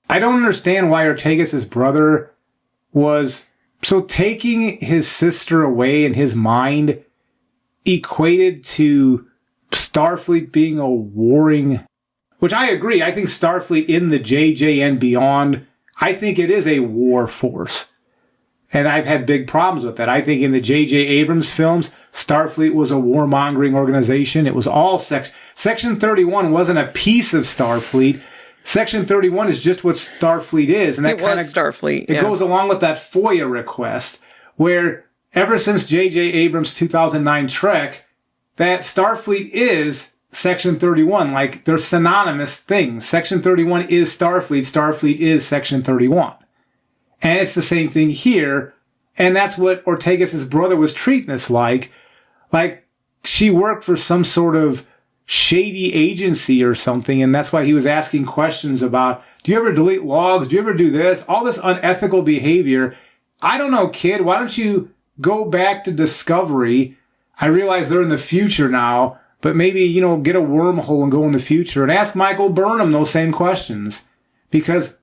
I don't understand why Ortegas' brother was so taking his sister away in his mind equated to Starfleet being a warring, which I agree. I think Starfleet in the JJ and beyond, I think it is a war force. And I've had big problems with that. I think in the J.J. Abrams films, Starfleet was a warmongering organization. It was all Section 31 wasn't a piece of Starfleet. Section 31 is just what Starfleet is. And that was Starfleet. It goes along with that FOIA request, where ever since J.J. Abrams' 2009 Trek, that Starfleet is Section 31. Like, they're synonymous things. Section 31 is Starfleet. Starfleet is Section 31. And it's the same thing here. And that's what Ortegas' brother was treating this like. Like, she worked for some sort of shady agency or something, and that's why he was asking questions about, do you ever delete logs? Do you ever do this? All this unethical behavior. I don't know, kid. Why don't you go back to Discovery? I realize they're in the future now, but maybe, get a wormhole and go in the future and ask Michael Burnham those same questions. Because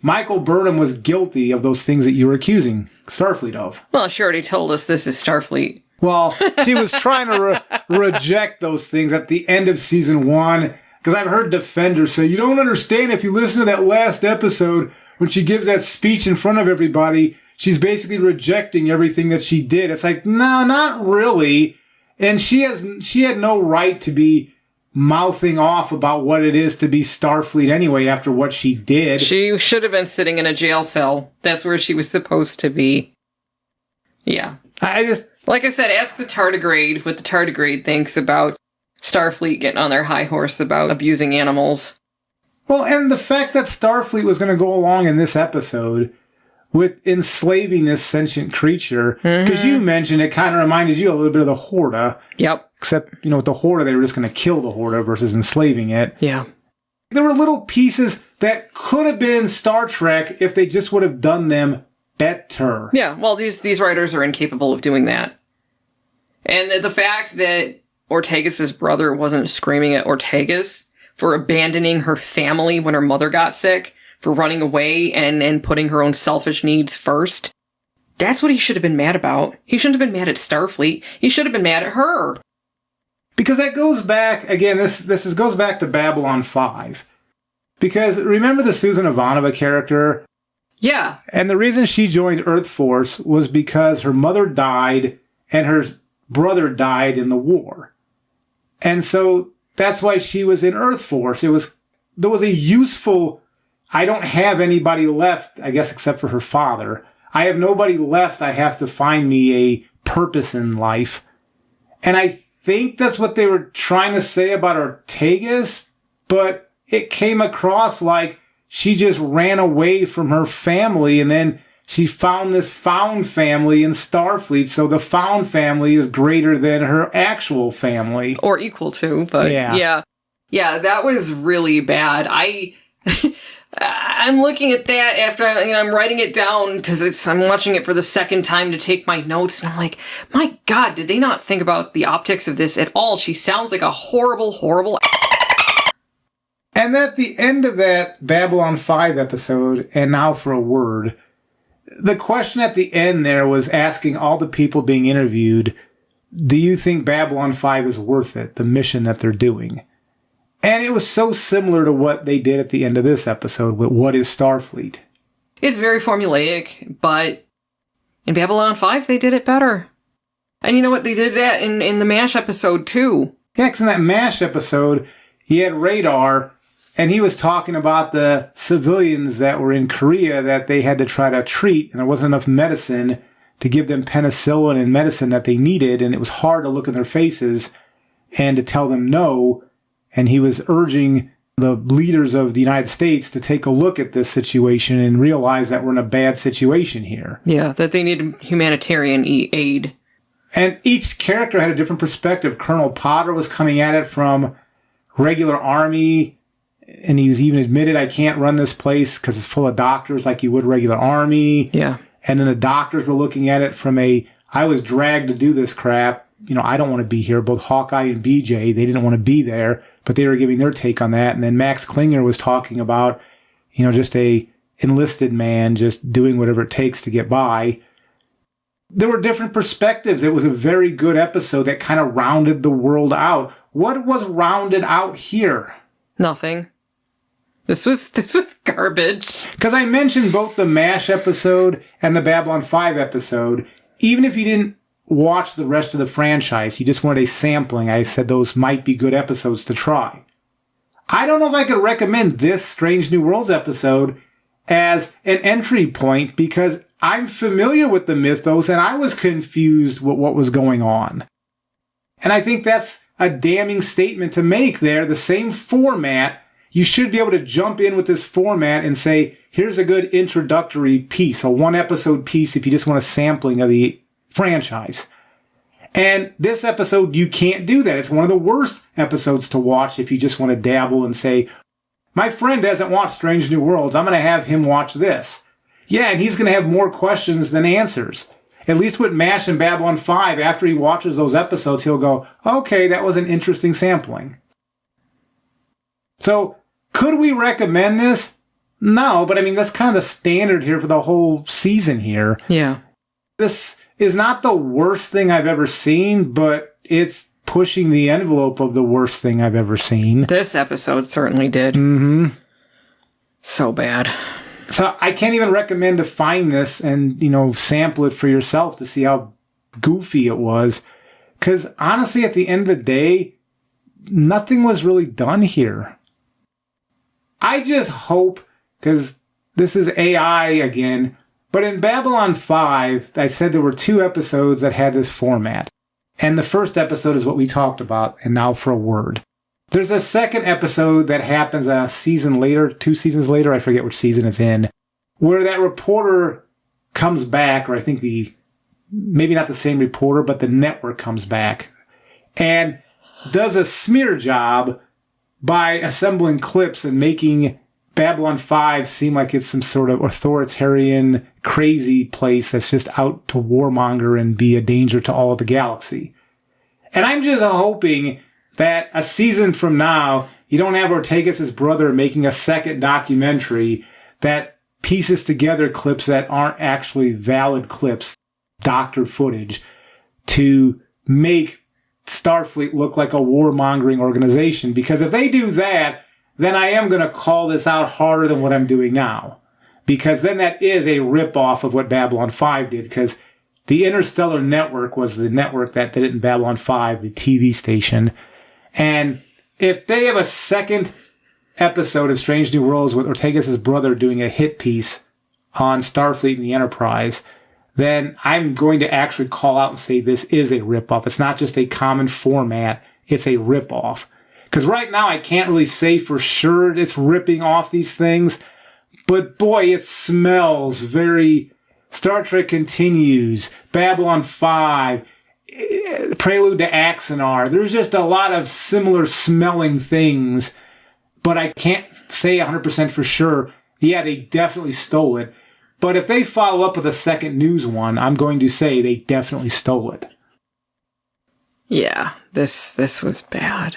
Michael Burnham was guilty of those things that you were accusing Starfleet of. Well, she already told us this is Starfleet. Well, she was trying to reject those things at the end of season 1. Because I've heard defenders say, you don't understand, if you listen to that last episode, when she gives that speech in front of everybody, she's basically rejecting everything that she did. It's like, no, not really. And she had no right to be mouthing off about what it is to be Starfleet anyway after what she did. She should have been sitting in a jail cell. That's where she was supposed to be. Yeah. Like I said, ask the tardigrade what the tardigrade thinks about Starfleet getting on their high horse about abusing animals. Well, and the fact that Starfleet was going to go along in this episode with enslaving this sentient creature, because you mentioned it kind of reminded you a little bit of the Horta. Yep. Except, with the Horta, they were just going to kill the Horta versus enslaving it. Yeah. There were little pieces that could have been Star Trek if they just would have done them better. Yeah, well, these writers are incapable of doing that. And the fact that Ortegas' brother wasn't screaming at Ortegas for abandoning her family when her mother got sick, for running away and putting her own selfish needs first, that's what he should have been mad about. He shouldn't have been mad at Starfleet. He should have been mad at her. Because that goes back, again, this goes back to Babylon 5. Because remember the Susan Ivanova character? Yeah. And the reason she joined Earth Force was because her mother died and her brother died in the war. And so that's why she was in Earth Force. There was a useful, I don't have anybody left, I guess, except for her father. I have nobody left. I have to find me a purpose in life. And I think that's what they were trying to say about Ortegas, but it came across like she just ran away from her family and then she found this found family in Starfleet. So the found family is greater than her actual family. Or equal to, but yeah. Yeah, that was really bad. I'm looking at that after I'm writing it down because I'm watching it for the second time to take my notes. And I'm like, my God, did they not think about the optics of this at all? She sounds like a horrible, horrible. And at the end of that Babylon 5 episode, and now for a word, the question at the end there was asking all the people being interviewed, do you think Babylon 5 is worth it, the mission that they're doing? And it was so similar to what they did at the end of this episode with What is Starfleet? It's very formulaic, but in Babylon 5, they did it better. And you know what? They did that in the MASH episode, too. Yeah, because in that MASH episode, he had Radar, and he was talking about the civilians that were in Korea that they had to try to treat, and there wasn't enough medicine to give them penicillin and medicine that they needed, and it was hard to look in their faces and to tell them no. And he was urging the leaders of the United States to take a look at this situation and realize that we're in a bad situation here. Yeah, that they need humanitarian aid. And each character had a different perspective. Colonel Potter was coming at it from regular Army, and he was even admitted, I can't run this place because it's full of doctors like you would regular Army. Yeah. And then the doctors were looking at it from I was dragged to do this crap. I don't want to be here. Both Hawkeye and BJ, they didn't want to be there, but they were giving their take on that. And then Max Klinger was talking about, just a enlisted man just doing whatever it takes to get by. There were different perspectives. It was a very good episode that kind of rounded the world out. What was rounded out here? Nothing. This was garbage. Because I mentioned both the MASH episode and the Babylon 5 episode. Even if you didn't watch the rest of the franchise, you just wanted a sampling, I said those might be good episodes to try. I don't know if I could recommend this Strange New Worlds episode as an entry point because I'm familiar with the mythos and I was confused with what was going on. And I think that's a damning statement to make there. The same format, you should be able to jump in with this format and say, here's a good introductory piece, a one-episode piece if you just want a sampling of the franchise. And this episode, you can't do that. It's one of the worst episodes to watch if you just want to dabble and say, my friend hasn't watched Strange New Worlds. I'm going to have him watch this. Yeah, and he's going to have more questions than answers. At least with MASH and Babylon 5, after he watches those episodes, he'll go, okay, that was an interesting sampling. So, could we recommend this? No, but that's kind of the standard here for the whole season here. Yeah. This is not the worst thing I've ever seen, but it's pushing the envelope of the worst thing I've ever seen. This episode certainly did. Mm-hmm. So bad. So I can't even recommend to find this and, sample it for yourself to see how goofy it was. Because honestly, at the end of the day, nothing was really done here. I just hope, because this is AI again, but in Babylon 5, I said there were 2 episodes that had this format. And the first episode is what we talked about, and now for a word. There's a second episode that happens a season later, 2 seasons later, I forget which season it's in, where that reporter comes back, or I think maybe not the same reporter, but the network comes back, and does a smear job by assembling clips and making Babylon 5 seem like it's some sort of authoritarian, crazy place that's just out to warmonger and be a danger to all of the galaxy. And I'm just hoping that a season from now, you don't have Ortegas' brother making a second documentary that pieces together clips that aren't actually valid clips, doctored footage, to make Starfleet look like a warmongering organization. Because if they do that, then I am going to call this out harder than what I'm doing now. Because then that is a ripoff of what Babylon 5 did, because the Interstellar Network was the network that did it in Babylon 5, the TV station. And if they have a second episode of Strange New Worlds with Ortegas' brother doing a hit piece on Starfleet and the Enterprise, then I'm going to actually call out and say this is a ripoff. It's not just a common format, it's a ripoff. Because right now I can't really say for sure it's ripping off these things, but boy, it smells very Star Trek Continues, Babylon 5, Prelude to Axanar. There's just a lot of similar smelling things, but I can't say 100% for sure. Yeah, they definitely stole it. But if they follow up with a second news one, I'm going to say they definitely stole it. Yeah, this was bad.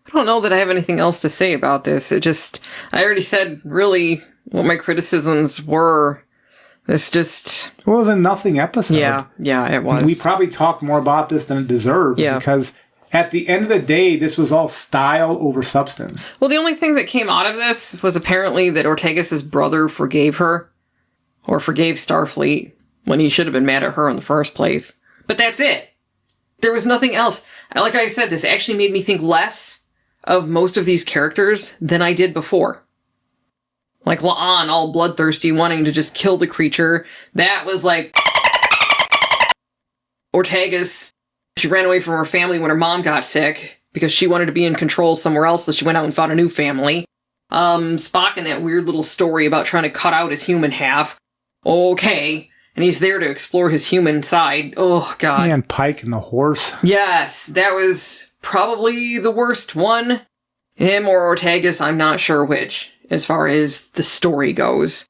I don't know that I have anything else to say about this. I already said really what my criticisms were. This just... It was a nothing episode. Yeah, it was. We probably talked more about this than it deserved. Yeah. Because at the end of the day, this was all style over substance. Well, the only thing that came out of this was apparently that Ortegas' brother forgave her. Or forgave Starfleet. When he should have been mad at her in the first place. But that's it. There was nothing else. Like I said, this actually made me think less of most of these characters than I did before. Like La'an, all bloodthirsty, wanting to just kill the creature. That was like... Ortegas, she ran away from her family when her mom got sick, because she wanted to be in control somewhere else, so she went out and found a new family. Spock in that weird little story about trying to cut out his human half. Okay. And he's there to explore his human side. Oh, God. And Pike and the horse. Yes, that was probably the worst one. Him or Ortegas, I'm not sure which, as far as the story goes.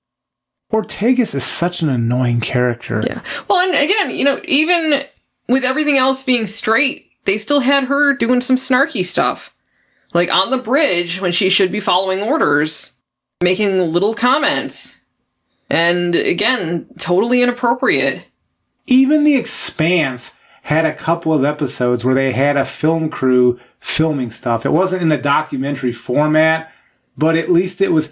Ortegas is such an annoying character. Yeah. Well, and again, even with everything else being straight, they still had her doing some snarky stuff. Like on the bridge, when she should be following orders, making little comments. And again, totally inappropriate. Even The Expanse had a couple of episodes where they had a film crew filming stuff. It wasn't in a documentary format, but at least it was...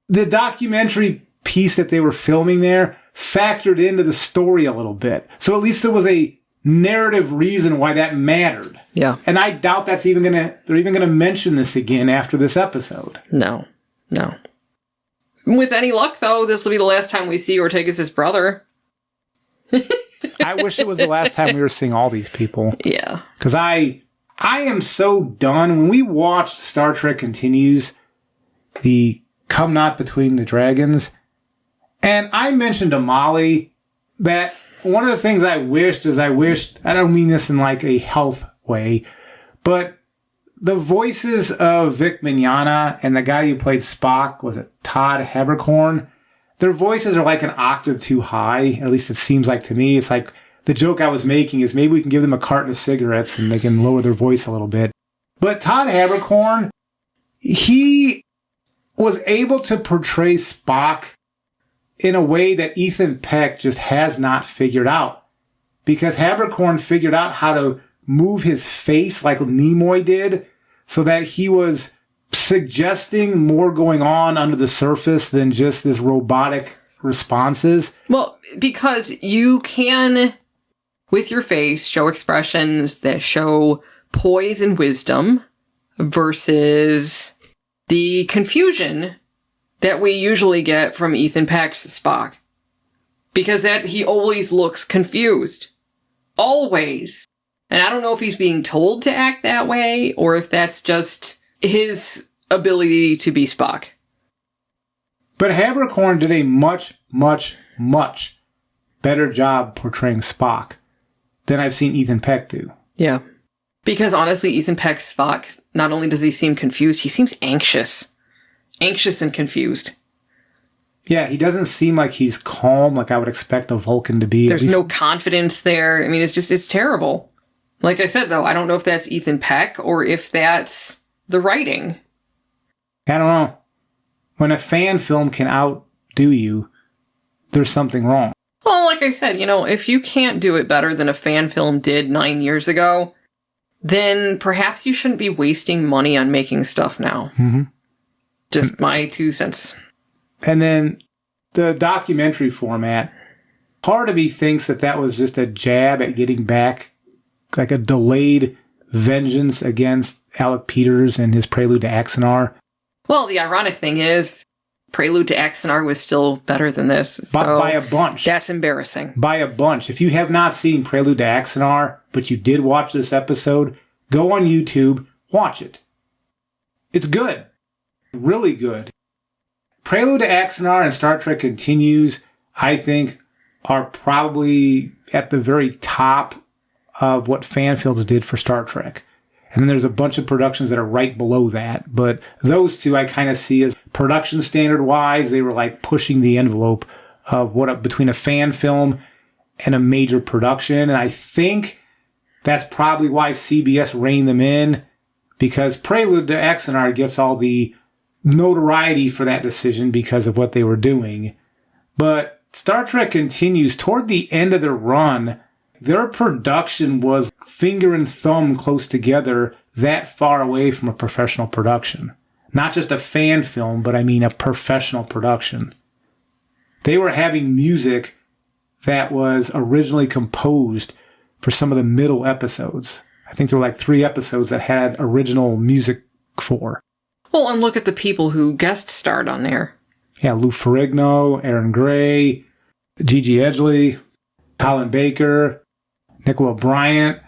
The documentary piece that they were filming there factored into the story a little bit. So at least there was a narrative reason why that mattered. Yeah. And I doubt they're even gonna mention this again after this episode. No. With any luck, though, this will be the last time we see Ortegas' brother. I wish it was the last time we were seeing all these people. Yeah. Because I am so done. When we watched Star Trek Continues, the Come Not Between the Dragons, and I mentioned to Molly that one of the things I wished, I don't mean this in like a health way, but the voices of Vic Mignogna and the guy who played Spock, was it Todd Haberkorn? Their voices are like an octave too high. At least it seems like to me. It's like the joke I was making is maybe we can give them a carton of cigarettes and they can lower their voice a little bit. But Todd Haberkorn, he was able to portray Spock in a way that Ethan Peck just has not figured out. Because Haberkorn figured out how to move his face like Nimoy did, so that he was suggesting more going on under the surface than just this robotic responses. Well, because you can, with your face, show expressions that show poise and wisdom versus the confusion that we usually get from Ethan Peck's Spock. Because he always looks confused. Always. And I don't know if he's being told to act that way, or if that's just his ability to be Spock. But Haberkorn did a much, much, much better job portraying Spock than I've seen Ethan Peck do. Yeah. Because honestly, Ethan Peck's Spock, not only does he seem confused, he seems anxious. Anxious and confused. Yeah, he doesn't seem like he's calm like I would expect a Vulcan to be. There's no confidence there. I mean, it's terrible. Like I said, though, I don't know if that's Ethan Peck or if that's the writing. I don't know. When a fan film can outdo you, there's something wrong. Well, like I said, if you can't do it better than a fan film did 9 years ago, then perhaps you shouldn't be wasting money on making stuff now. Mm-hmm. Just my 2 cents. And then the documentary format, part of me thinks that was just a jab at getting back, like a delayed vengeance against Alec Peters and his Prelude to Axanar. Well, the ironic thing is, Prelude to Axanar was still better than this. By a bunch. That's embarrassing. By a bunch. If you have not seen Prelude to Axanar, but you did watch this episode, go on YouTube, watch it. It's good. Really good. Prelude to Axanar and Star Trek Continues, I think, are probably at the very top of what fan films did for Star Trek. And then there's a bunch of productions that are right below that. But those two I kind of see as production standard wise, they were like pushing the envelope of between a fan film and a major production. And I think that's probably why CBS reined them in, because Prelude to Axanar gets all the notoriety for that decision because of what they were doing. But Star Trek Continues, toward the end of their run, their production was finger and thumb close together, that far away from a professional production. Not just a fan film, but I mean a professional production. They were having music that was originally composed for some of the middle episodes. I think there were like 3 episodes that had original music for. Well, and look at the people who guest starred on there. Yeah, Lou Ferrigno, Aaron Gray, Gigi Edgley, Colin Baker, Nicola Bryant.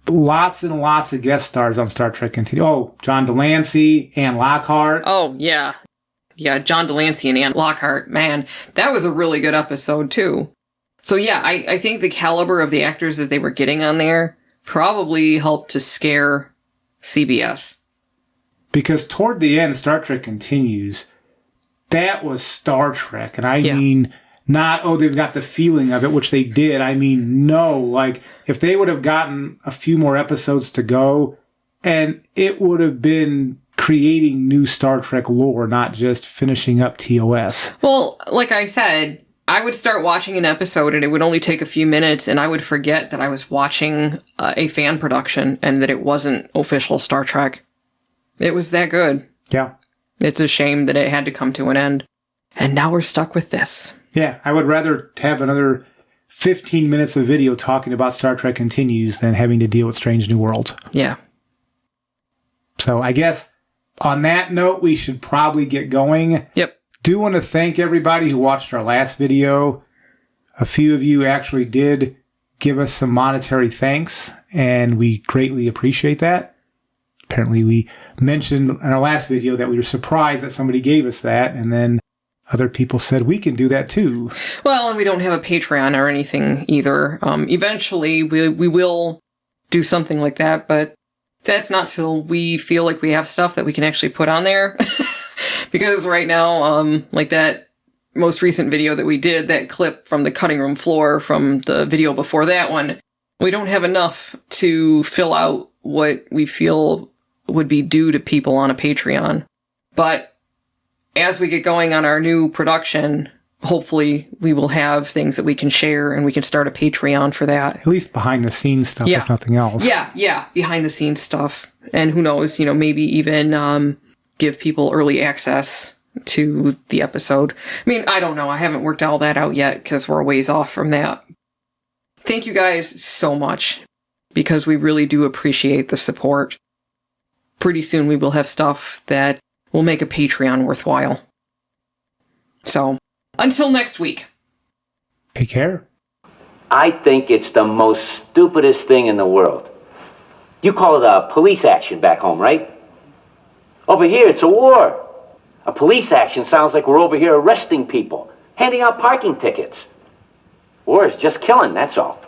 Lots and lots of guest stars on Star Trek Continue. Oh, John Delancey, Anne Lockhart. Oh, yeah. Yeah, John Delancey and Anne Lockhart. Man, that was a really good episode, too. So, yeah, I think the caliber of the actors that they were getting on there probably helped to scare CBS. Because toward the end, Star Trek Continues, that was Star Trek. And I mean, not, they've got the feeling of it, which they did. I mean, no, like, if they would have gotten a few more episodes to go, and it would have been creating new Star Trek lore, not just finishing up TOS. Well, like I said, I would start watching an episode and it would only take a few minutes, and I would forget that I was watching a fan production and that it wasn't official Star Trek. It was that good. Yeah. It's a shame that it had to come to an end. And now we're stuck with this. Yeah, I would rather have another 15 minutes of video talking about Star Trek Continues than having to deal with Strange New Worlds. Yeah. So I guess on that note, we should probably get going. Yep. Do want to thank everybody who watched our last video. A few of you actually did give us some monetary thanks, and we greatly appreciate that. Apparently we mentioned in our last video that we were surprised that somebody gave us that, and then other people said we can do that too. Well, and we don't have a Patreon or anything either. Eventually we will do something like that, but that's not till we feel like we have stuff that we can actually put on there. Because right now, like that most recent video that we did, that clip from the cutting room floor from the video before that one, we don't have enough to fill out what we feel would be due to people on a Patreon. But as we get going on our new production, hopefully we will have things that we can share, and we can start a Patreon for that. At least behind the scenes stuff, if nothing else. Yeah, behind the scenes stuff. And who knows, maybe even give people early access to the episode. I mean, I don't know. I haven't worked all that out yet because we're a ways off from that. Thank you guys so much, because we really do appreciate the support. Pretty soon we will have stuff that will make a Patreon worthwhile. So, until next week. Take care. I think it's the most stupidest thing in the world. You call it a police action back home, right? Over here, it's a war. A police action sounds like we're over here arresting people, handing out parking tickets. War is just killing, that's all.